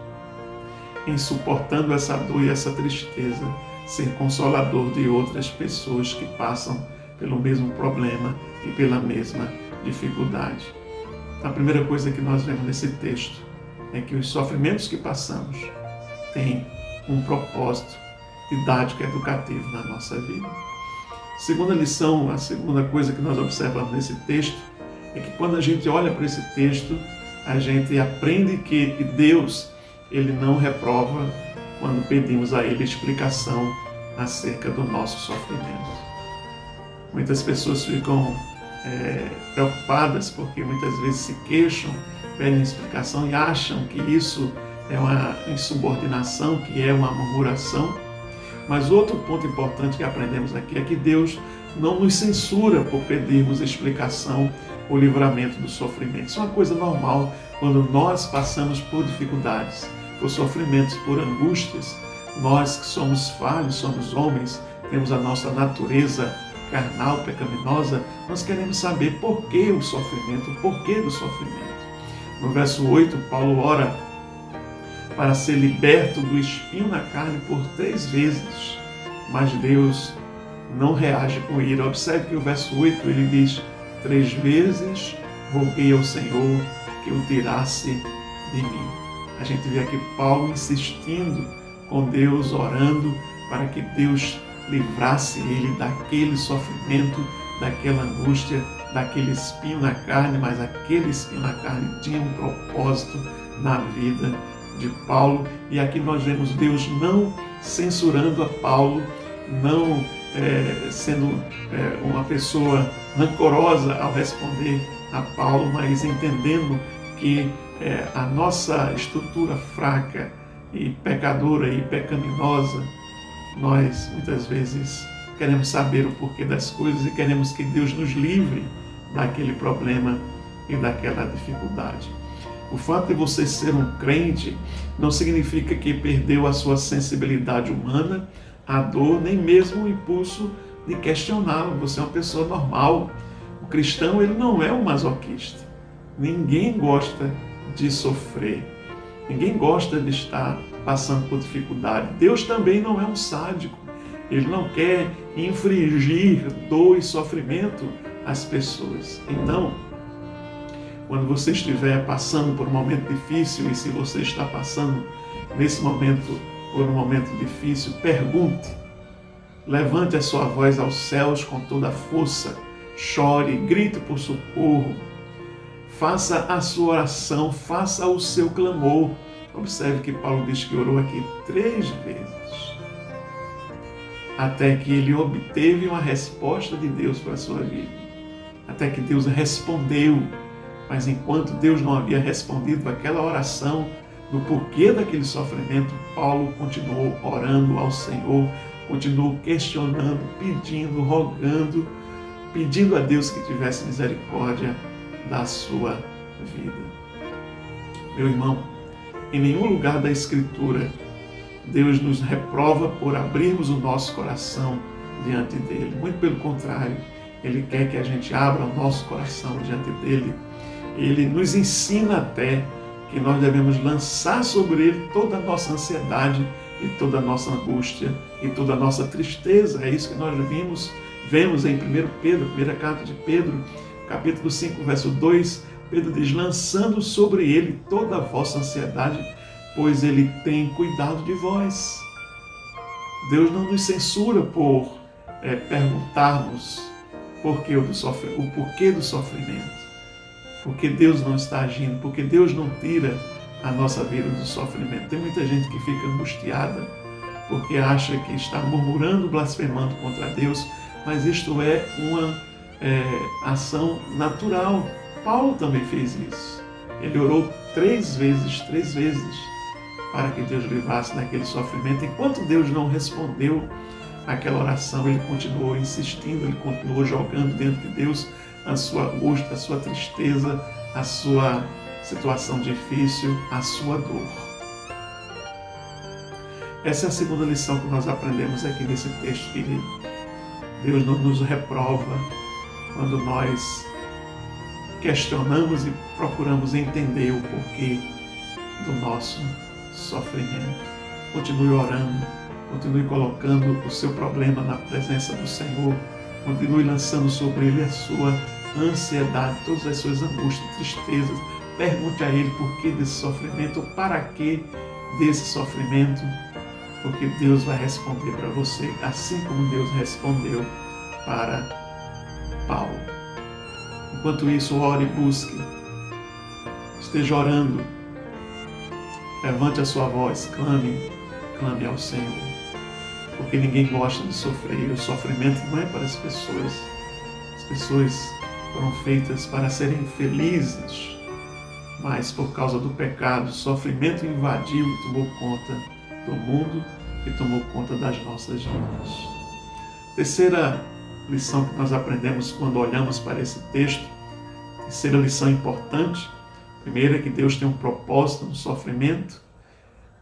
Speaker 3: em suportando essa dor e essa tristeza, ser consolador de outras pessoas que passam pelo mesmo problema e pela mesma dificuldade. A primeira coisa que nós vemos nesse texto é que os sofrimentos que passamos têm um propósito didático e educativo na nossa vida. Segunda lição, a segunda coisa que nós observamos nesse texto é que quando a gente olha para esse texto, a gente aprende que Deus, Ele não reprova quando pedimos a Ele explicação acerca do nosso sofrimento. Muitas pessoas ficam preocupadas porque muitas vezes se queixam, pedem explicação e acham que isso é uma insubordinação, que é uma murmuração. Mas outro ponto importante que aprendemos aqui é que Deus não nos censura por pedirmos explicação ou livramento do sofrimento. Isso é uma coisa normal quando nós passamos por dificuldades, por sofrimentos, por angústias. Nós que somos falhos, somos homens, temos a nossa natureza carnal, pecaminosa, nós queremos saber por que o sofrimento, o porquê do sofrimento. No verso 8, Paulo ora para ser liberto do espinho na carne por 3 vezes, mas Deus não reage com ira. Observe que o verso 8 ele diz: 3 vezes roguei ao Senhor que o tirasse de mim. A gente vê aqui Paulo insistindo com Deus, orando para que Deus livrasse ele daquele sofrimento, daquela angústia, daquele espinho na carne, mas aquele espinho na carne tinha um propósito na vida de Paulo. E aqui nós vemos Deus não censurando a Paulo, não sendo uma pessoa rancorosa ao responder a Paulo, mas entendendo que a nossa estrutura fraca e pecadora e pecaminosa, nós muitas vezes queremos saber o porquê das coisas e queremos que Deus nos livre daquele problema e daquela dificuldade. O fato de você ser um crente não significa que perdeu a sua sensibilidade humana, a dor, nem mesmo o impulso de questioná-lo. Você é uma pessoa normal. O cristão, ele não é um masoquista. Ninguém gosta de sofrer. Ninguém gosta de estar passando por dificuldade. Deus também não é um sádico. Ele não quer infligir dor e sofrimento às pessoas. Então, quando você estiver passando por um momento difícil, e se você está passando nesse momento por um momento difícil, pergunte, levante a sua voz aos céus com toda a força, chore, grite por socorro, faça a sua oração, faça o seu clamor. Observe que Paulo diz que orou aqui 3 vezes, até que ele obteve uma resposta de Deus para a sua vida, até que Deus respondeu. Mas enquanto Deus não havia respondido aquela oração do porquê daquele sofrimento, Paulo continuou orando ao Senhor, continuou questionando, pedindo, rogando, pedindo a Deus que tivesse misericórdia da sua vida. Meu irmão, em nenhum lugar da Escritura Deus nos reprova por abrirmos o nosso coração diante dele. Muito pelo contrário, Ele quer que a gente abra o nosso coração diante dele. Ele nos ensina até que nós devemos lançar sobre ele toda a nossa ansiedade e toda a nossa angústia e toda a nossa tristeza. É isso que nós vemos em 1 Pedro, primeira carta de Pedro, capítulo 5, verso 2, Pedro diz: lançando sobre ele toda a vossa ansiedade, pois ele tem cuidado de vós. Deus não nos censura por perguntarmos o porquê do sofrimento. Porque Deus não está agindo, porque Deus não tira a nossa vida do sofrimento. Tem muita gente que fica angustiada porque acha que está murmurando, blasfemando contra Deus, mas isto é uma ação natural. Paulo também fez isso. Ele orou 3 vezes, para que Deus livrasse daquele sofrimento. Enquanto Deus não respondeu aquela oração, ele continuou insistindo, ele continuou jogando dentro de Deus a sua angústia, a sua tristeza, a sua situação difícil, a sua dor. Essa é a segunda lição que nós aprendemos aqui nesse texto, querido. Deus não nos reprova quando nós questionamos e procuramos entender o porquê do nosso sofrimento. Continue orando, continue colocando o seu problema na presença do Senhor, continue lançando sobre ele a sua ansiedade, todas as suas angústias, tristezas. Pergunte a ele por que desse sofrimento, ou para que desse sofrimento, porque Deus vai responder para você, assim como Deus respondeu para Paulo. Enquanto isso, ore e busque, esteja orando, levante a sua voz, clame ao Senhor, porque ninguém gosta de sofrer. O sofrimento não é para as pessoas foram feitas para serem felizes. mas por causa do pecado, o sofrimento invadiu e tomou conta do mundo e tomou conta das nossas vidas. Terceira lição que nós aprendemos quando olhamos para esse texto, terceira lição importante, primeira é que Deus tem um propósito no sofrimento.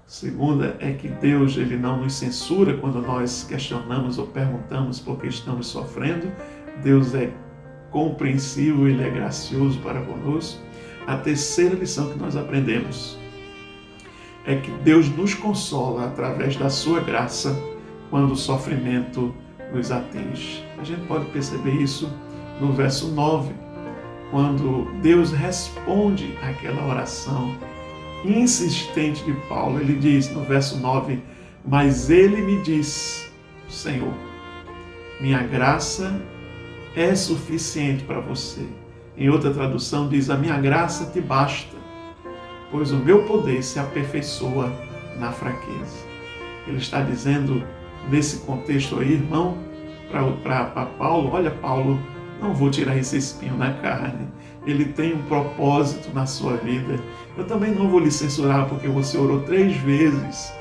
Speaker 3: Segunda é que Deus ele não nos censura quando nós questionamos ou perguntamos por que estamos sofrendo. Deus é compreensivo, Ele é gracioso para conosco. A terceira lição que nós aprendemos é que Deus nos consola através da sua graça quando o sofrimento nos atinge. A gente pode perceber isso no verso 9, quando Deus responde àquela oração insistente de Paulo. Ele diz no verso 9, mas ele me diz, Senhor, minha graça é suficiente para você. Em outra tradução diz, a minha graça te basta, pois o meu poder se aperfeiçoa na fraqueza. Ele está dizendo nesse contexto aí, irmão, para Paulo, olha Paulo, não vou tirar esse espinho da carne. Ele tem um propósito na sua vida. Eu também não vou lhe censurar porque você orou 3 vezes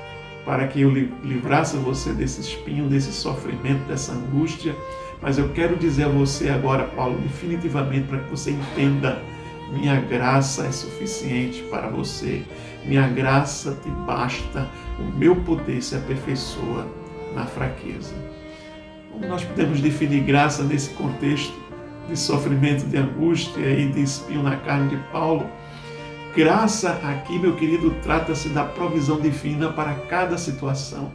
Speaker 3: para que eu livrasse você desse espinho, desse sofrimento, dessa angústia. Mas eu quero dizer a você agora, Paulo, definitivamente para que você entenda, minha graça é suficiente para você. Minha graça te basta. O meu poder se aperfeiçoa na fraqueza. Como nós podemos definir graça nesse contexto de sofrimento, de angústia e de espinho na carne de Paulo? Graça aqui, meu querido, trata-se da provisão divina para cada situação.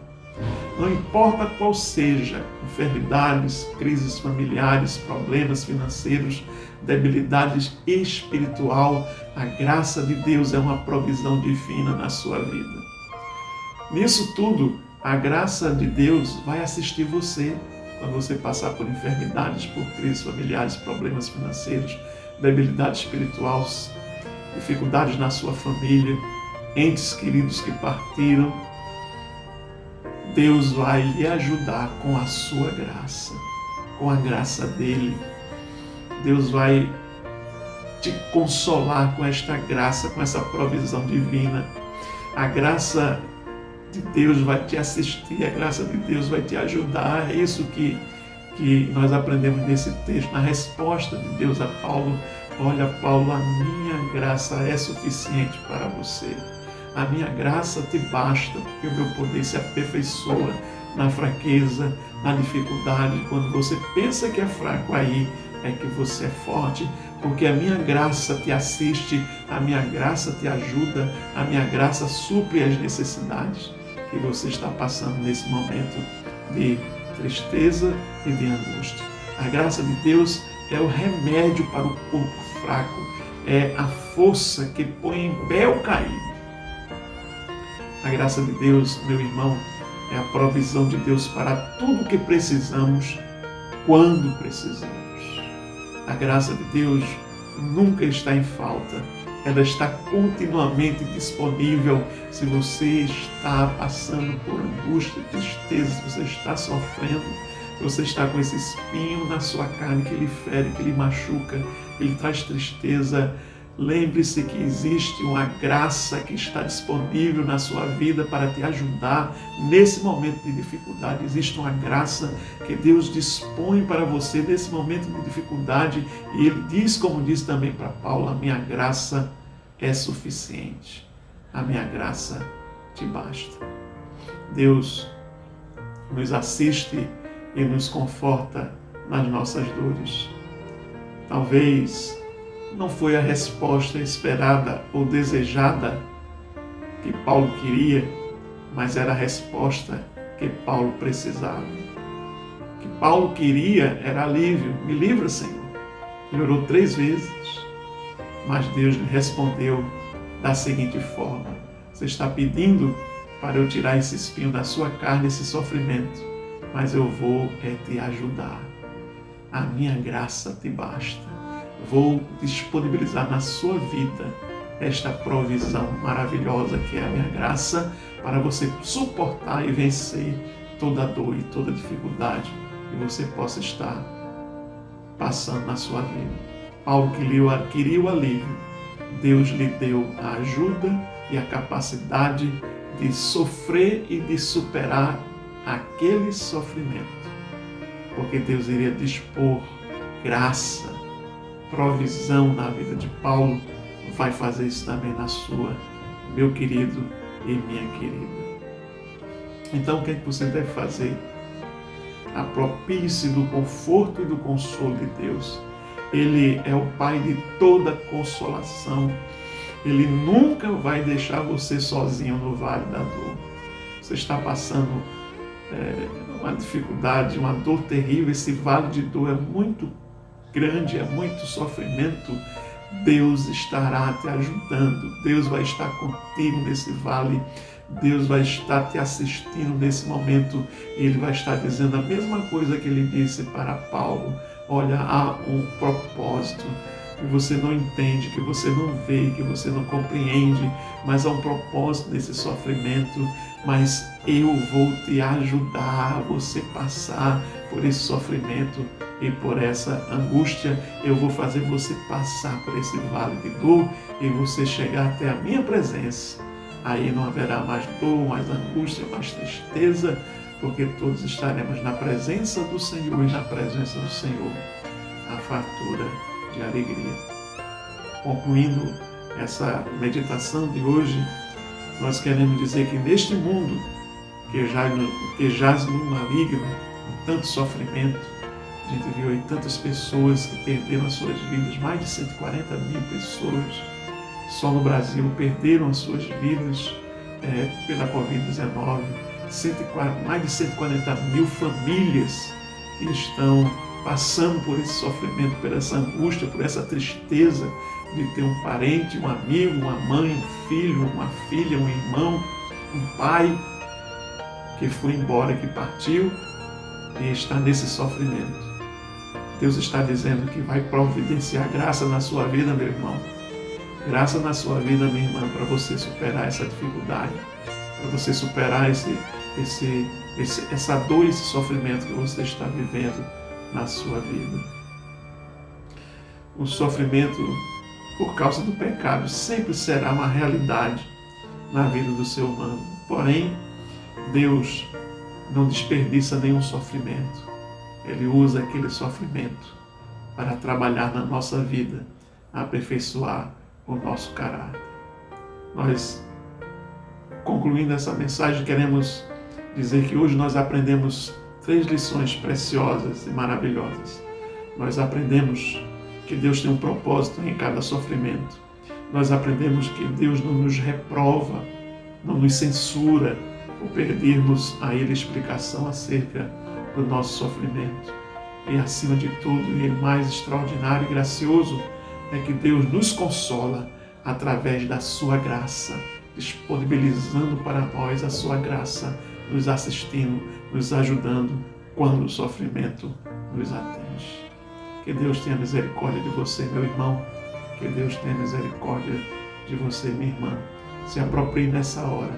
Speaker 3: Não importa qual seja, enfermidades, crises familiares, problemas financeiros, debilidades espiritual, a graça de Deus é uma provisão divina na sua vida. Nisso tudo, a graça de Deus vai assistir você quando você passar por enfermidades, por crises familiares, problemas financeiros, debilidades espirituais, dificuldades na sua família, entes queridos que partiram. Deus vai lhe ajudar com a sua graça, com a graça dele. Deus vai te consolar com esta graça, com essa provisão divina. A graça de Deus vai te assistir, a graça de Deus vai te ajudar. É isso que nós aprendemos nesse texto, na resposta de Deus a Paulo. Olha, Paulo, a minha graça é suficiente para você. A minha graça te basta, porque o meu poder se aperfeiçoa na fraqueza, na dificuldade. Quando você pensa que é fraco, aí é que você é forte, porque a minha graça te assiste, a minha graça te ajuda, a minha graça supre as necessidades que você está passando nesse momento de tristeza e de angústia. A graça de Deus é o remédio para o corpo fraco, é a força que põe em pé o caído. A graça de Deus, meu irmão, é a provisão de Deus para tudo o que precisamos, quando precisamos. A graça de Deus nunca está em falta. Ela está continuamente disponível. Se você está passando por angústia, tristeza, se você está sofrendo, se você está com esse espinho na sua carne que lhe fere, que lhe machuca, que lhe traz tristeza, lembre-se que existe uma graça que está disponível na sua vida para te ajudar nesse momento de dificuldade. Existe uma graça que Deus dispõe para você nesse momento de dificuldade, e Ele diz, como diz também para Paulo, a minha graça é suficiente, a minha graça te basta. Deus nos assiste e nos conforta nas nossas dores. Talvez não foi a resposta esperada ou desejada que Paulo queria, mas era a resposta que Paulo precisava. O que Paulo queria era alívio. Me livra, Senhor. Ele orou 3 vezes, mas Deus lhe respondeu da seguinte forma: você está pedindo para eu tirar esse espinho da sua carne, esse sofrimento, mas eu vou te ajudar. A minha graça te basta. Vou disponibilizar na sua vida esta provisão maravilhosa que é a minha graça, para você suportar e vencer toda dor e toda dificuldade que você possa estar passando na sua vida. Paulo queria o alívio, Deus lhe deu a ajuda e a capacidade de sofrer e de superar aquele sofrimento. Porque Deus iria dispor graça, provisão na vida de Paulo, vai fazer isso também na sua, meu querido e minha querida. Então, o que é que você deve fazer? Aproprie-se do conforto e do consolo de Deus. Ele é o Pai de toda consolação. Ele nunca vai deixar você sozinho no vale da dor. Você está passando uma dificuldade, uma dor terrível. Esse vale de dor é muito grande, é muito sofrimento. Deus estará te ajudando. Deus vai estar contigo nesse vale. Deus vai estar te assistindo nesse momento. E Ele vai estar dizendo a mesma coisa que Ele disse para Paulo. Olha, há um propósito que você não entende, que você não vê, que você não compreende, mas há um propósito nesse sofrimento, mas eu vou te ajudar a você passar por esse sofrimento e por essa angústia. Eu vou fazer você passar por esse vale de dor e você chegar até a minha presença. Aí não haverá mais dor, mais angústia, mais tristeza, porque todos estaremos na presença do Senhor e na presença do Senhor a fartura de alegria. Concluindo essa meditação de hoje, nós queremos dizer que neste mundo que jaz no maligno, com tanto sofrimento, a gente viu aí tantas pessoas que perderam as suas vidas, mais de 140 mil pessoas só no Brasil perderam as suas vidas pela Covid-19, mais de 140 mil famílias que estão passando por esse sofrimento, por essa angústia, por essa tristeza de ter um parente, um amigo, uma mãe, um filho, uma filha, um irmão, um pai que foi embora, que partiu e está nesse sofrimento. Deus está dizendo que vai providenciar graça na sua vida, meu irmão. Graça na sua vida, minha irmã, para você superar essa dificuldade, para você superar essa dor, esse sofrimento que você está vivendo na sua vida. O sofrimento por causa do pecado sempre será uma realidade na vida do ser humano. Porém, Deus não desperdiça nenhum sofrimento. Ele usa aquele sofrimento para trabalhar na nossa vida, aperfeiçoar o nosso caráter. Nós, concluindo essa mensagem, queremos dizer que hoje nós aprendemos 3 lições preciosas e maravilhosas. Nós aprendemos que Deus tem um propósito em cada sofrimento. Nós aprendemos que Deus não nos reprova, não nos censura por pedirmos a Ele explicação acerca do nosso sofrimento. E acima de tudo, e mais extraordinário e gracioso, é que Deus nos consola através da sua graça, disponibilizando para nós a sua graça, nos assistindo, nos ajudando quando o sofrimento nos atinge. Que Deus tenha misericórdia de você, meu irmão. Que Deus tenha misericórdia de você, minha irmã. Se aproprie nessa hora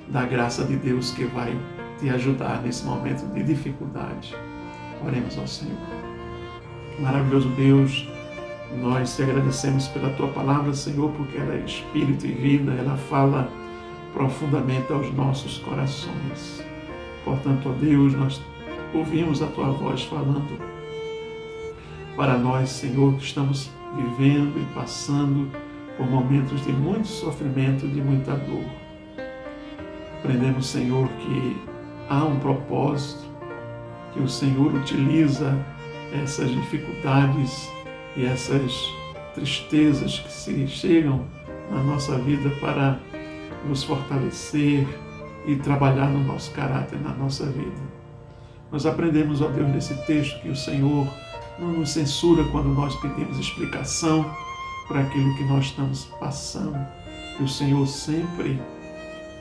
Speaker 3: da graça de Deus que vai te ajudar nesse momento de dificuldade. Oremos ao Senhor. Maravilhoso Deus, nós te agradecemos pela Tua palavra, Senhor, porque ela é espírito e vida, ela fala profundamente aos nossos corações. Portanto, ó Deus, nós ouvimos a Tua voz falando para nós, Senhor, que estamos vivendo e passando por momentos de muito sofrimento, de muita dor. Aprendemos, Senhor, que há um propósito, que o Senhor utiliza essas dificuldades e essas tristezas que se chegam na nossa vida para nos fortalecer e trabalhar no nosso caráter, na nossa vida. Nós aprendemos, ó Deus, nesse texto que o Senhor não nos censura quando nós pedimos explicação por aquilo que nós estamos passando. Que o Senhor sempre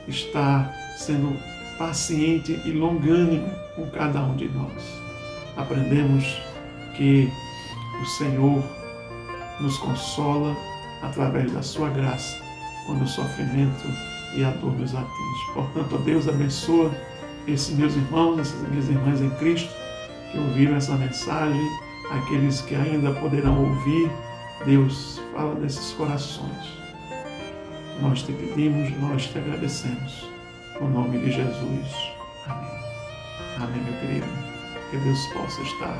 Speaker 3: está sendo paciente e longânimo com cada um de nós. Aprendemos que o Senhor nos consola através da sua graça quando o sofrimento e a dor nos atinge. Portanto, ó Deus, abençoa esses meus irmãos, essas minhas irmãs em Cristo que ouviram essa mensagem, aqueles que ainda poderão ouvir Deus, fala desses corações. Nós te pedimos, nós te agradecemos. No nome de Jesus. Amém. Amém, meu querido. Que Deus possa estar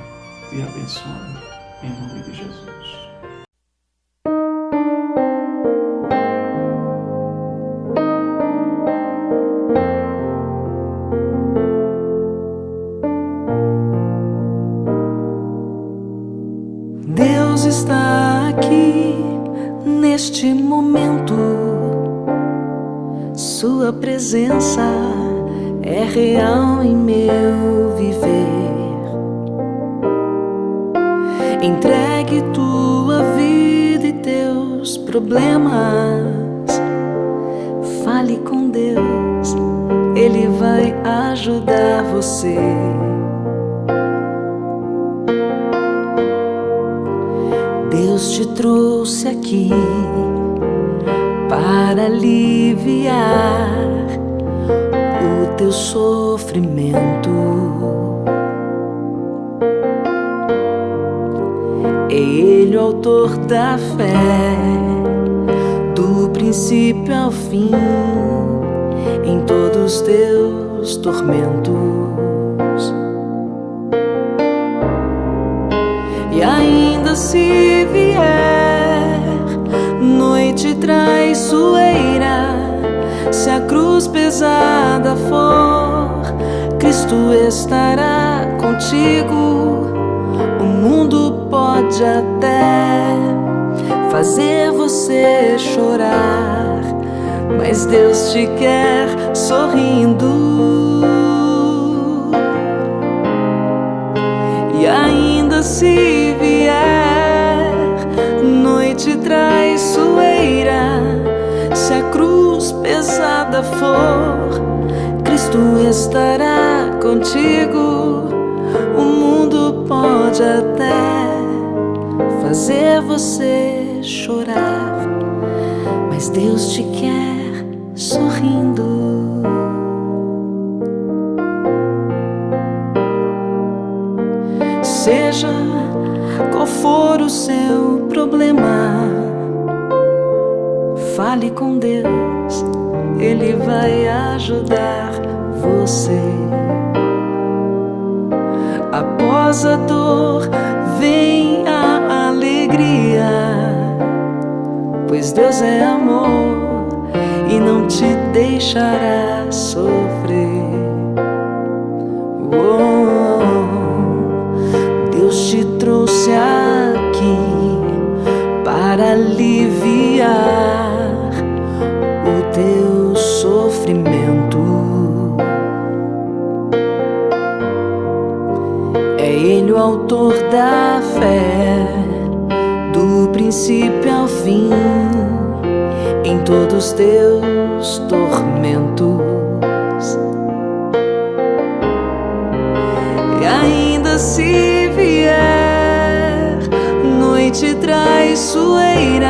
Speaker 3: te abençoando. Em nome de Jesus.
Speaker 8: Deus está aqui neste momento. Sua presença é real em meu viver. Entregue tua vida e teus problemas. Fale com Deus, Ele vai ajudar você. Deus te trouxe aqui para aliviar o teu sofrimento. É Ele o autor da fé, do princípio ao fim, em todos os teus tormentos. E ainda se vier noite traiçoeira, se a cruz pesada for, Cristo estará contigo. O mundo pode até fazer você chorar, mas Deus te quer sorrindo. E ainda se vier noite traiçoeira, se a cruz pesada for, Cristo estará contigo. O mundo pode até fazer você chorar, mas Deus te quer sorrindo. Seja qual for o seu problema, fale com Deus, Ele vai ajudar você. Após a dor vem a alegria, pois Deus é amor e não te deixará sofrer. Deus te trouxe aqui para aliviar o teu sofrimento. É Ele o autor da fé, do princípio ao fim, em todos os teus tormentos. E ainda se vier noite traiçoeira,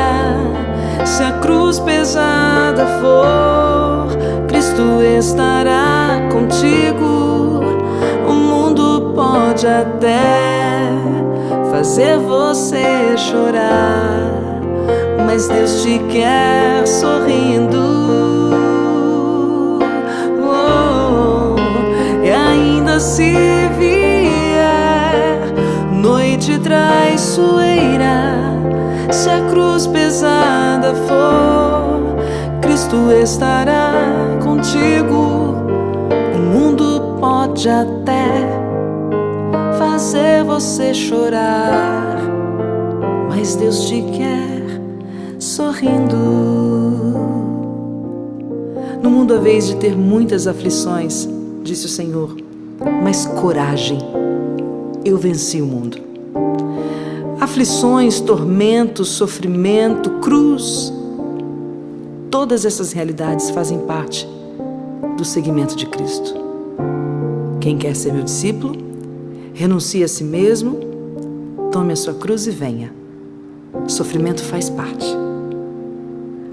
Speaker 8: se a cruz pesada for, Cristo estará contigo. O mundo pode até fazer você chorar, mas Deus te quer sorrindo. E ainda se vier noite traiçoeira, se a cruz pesada for, Cristo estará contigo. O mundo pode até fazer você chorar, mas Deus te quer sorrindo. No mundo há vez de ter muitas aflições, disse o Senhor, mas coragem, eu venci o mundo. Aflições, tormentos, sofrimento, cruz, todas essas realidades fazem parte do seguimento de Cristo. Quem quer ser meu discípulo, renuncie a si mesmo, tome a sua cruz e venha. Sofrimento faz parte.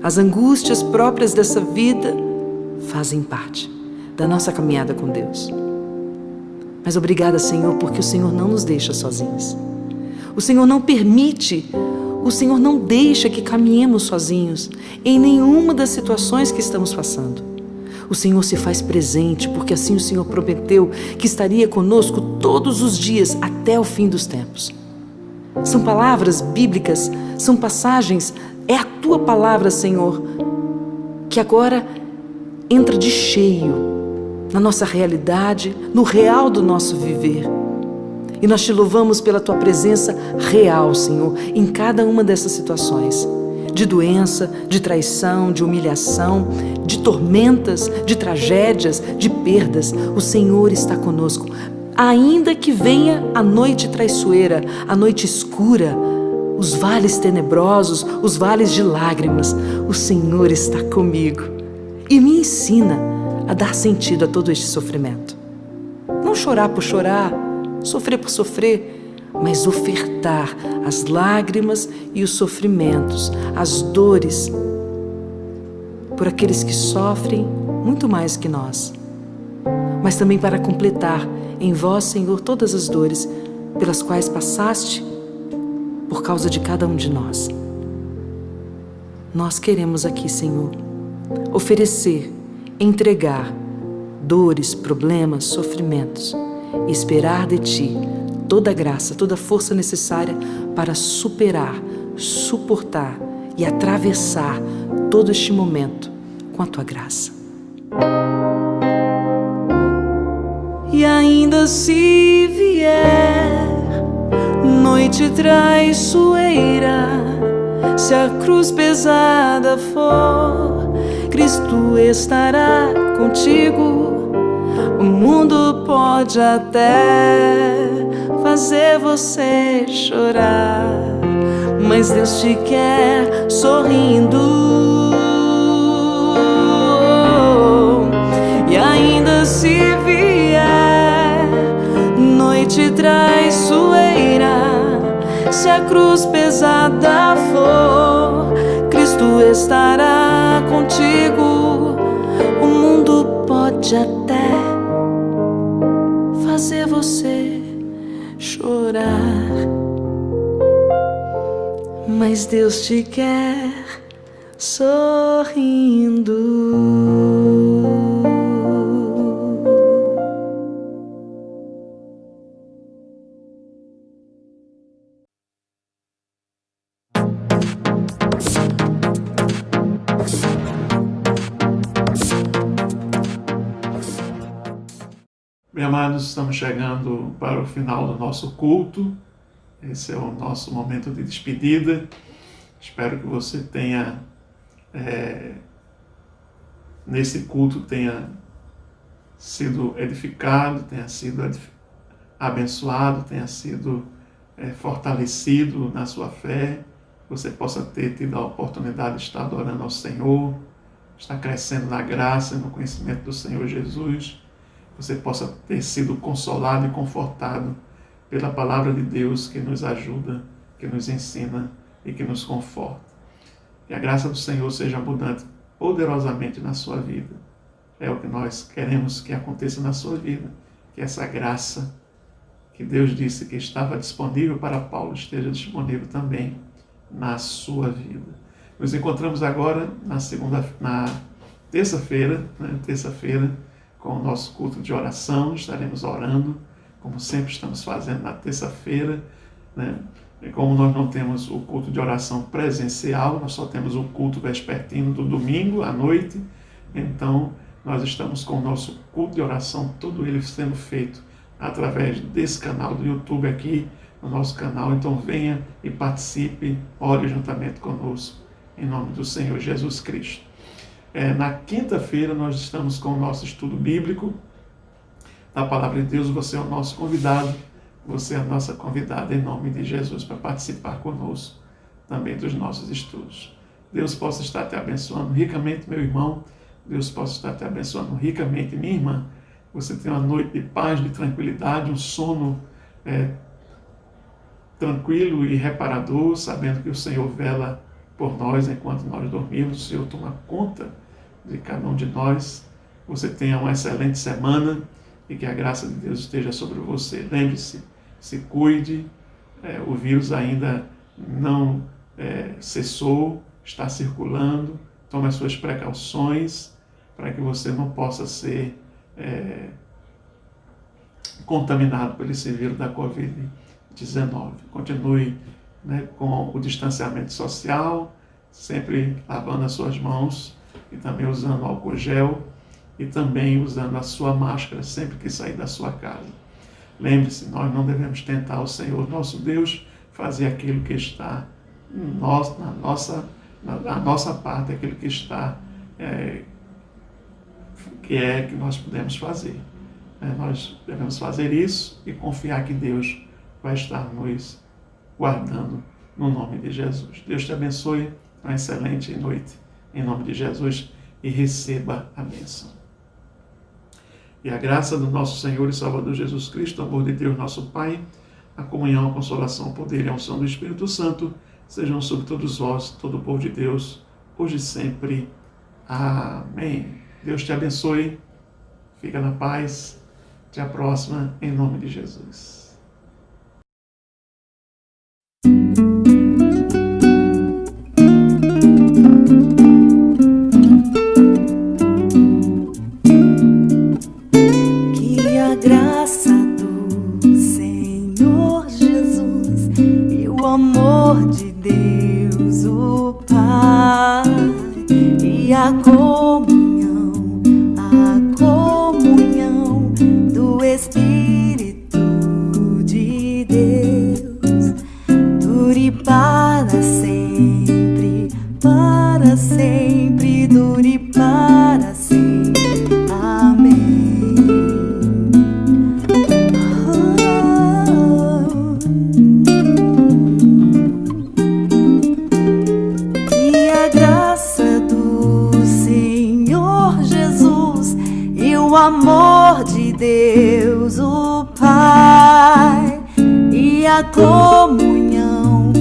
Speaker 8: As angústias próprias dessa vida fazem parte da nossa caminhada com Deus. Mas obrigada, Senhor, porque o Senhor não nos deixa sozinhos. O Senhor não permite O Senhor não deixa que caminhemos sozinhos em nenhuma das situações que estamos passando. O Senhor se faz presente, porque assim o Senhor prometeu que estaria conosco todos os dias até o fim dos tempos. São palavras bíblicas, são passagens, é a Tua palavra, Senhor, que agora entra de cheio na nossa realidade, no real do nosso viver. E nós Te louvamos pela Tua presença real, Senhor, em cada uma dessas situações. De doença, de traição, de humilhação, de tormentas, de tragédias, de perdas. O Senhor está conosco. Ainda que venha a noite traiçoeira, a noite escura, os vales tenebrosos, os vales de lágrimas, o Senhor está comigo e me ensina a dar sentido a todo este sofrimento. Não chorar por chorar, sofrer por sofrer, mas ofertar as lágrimas e os sofrimentos, as dores, por aqueles que sofrem muito mais que nós, mas também para completar em vós, Senhor, todas as dores pelas quais passaste por causa de cada um de nós. Nós queremos aqui, Senhor, oferecer, entregar dores, problemas, sofrimentos e esperar de Ti toda a graça, toda a força necessária para superar, suportar e atravessar todo este momento com a Tua graça. E ainda se vier noite traiçoeira, se a cruz pesada for, Cristo estará contigo. O mundo pode até fazer você chorar, mas Deus te quer sorrindo. E ainda se vier noite traiçoeira, se a cruz pesada for, Cristo estará contigo. O mundo pode até fazer você chorar, mas Deus te quer sorrindo.
Speaker 3: Bem, amados, estamos chegando para o final do nosso culto. Esse é o nosso momento de despedida. Espero que você tenha, nesse culto, tenha sido edificado, tenha sido abençoado, tenha sido fortalecido na sua fé. Você possa ter tido a oportunidade de estar adorando ao Senhor, estar crescendo na graça e no conhecimento do Senhor Jesus. Você possa ter sido consolado e confortado pela palavra de Deus que nos ajuda, que nos ensina e que nos conforta. Que a graça do Senhor seja abundante poderosamente na sua vida. É o que nós queremos que aconteça na sua vida. Que essa graça que Deus disse que estava disponível para Paulo esteja disponível também na sua vida. Nos encontramos agora na terça-feira, com o nosso culto de oração. Estaremos orando, como sempre estamos fazendo na terça-feira, né? E como nós não temos o culto de oração presencial, nós só temos o culto vespertino do domingo à noite, então nós estamos com o nosso culto de oração, todo ele sendo feito através desse canal do YouTube aqui, no nosso canal. Então venha e participe, ore juntamente conosco, em nome do Senhor Jesus Cristo. Na quinta-feira nós estamos com o nosso estudo bíblico da Palavra de Deus. Você é o nosso convidado, você é a nossa convidada em nome de Jesus para participar conosco também dos nossos estudos. Deus possa estar te abençoando ricamente, meu irmão. Deus possa estar te abençoando ricamente, minha irmã. Você tem uma noite de paz, de tranquilidade, um sono tranquilo e reparador, sabendo que o Senhor vela por nós enquanto nós dormimos. O Senhor toma conta de cada um de nós. Você tenha uma excelente semana e que a graça de Deus esteja sobre você. Lembre-se, se cuide, o vírus ainda não cessou, está circulando. Tome as suas precauções para que você não possa ser contaminado por esse vírus da Covid-19. Continue, né, com o distanciamento social, sempre lavando as suas mãos e também usando álcool gel e também usando a sua máscara sempre que sair da sua casa. Lembre-se, nós não devemos tentar o Senhor nosso Deus fazer aquilo que está na nossa parte, aquilo que está que nós podemos fazer. Nós devemos fazer isso e confiar que Deus vai estar nos guardando no nome de Jesus. Deus te abençoe, uma excelente noite em nome de Jesus e receba a bênção. E a graça do nosso Senhor e Salvador Jesus Cristo, o amor de Deus nosso Pai, a comunhão, a consolação, o poder e a unção do Espírito Santo sejam sobre todos vós, todo o povo de Deus, hoje e sempre. Amém. Deus te abençoe, fica na paz, até a próxima, em nome de Jesus.
Speaker 9: Que a graça do Senhor Jesus e o amor de Deus, o Pai, e a comunhão do Espírito de Deus dure para sempre, dure para sempre. Amém. E a graça do Senhor Jesus e o amor de Deus, o Pai, e a comunhão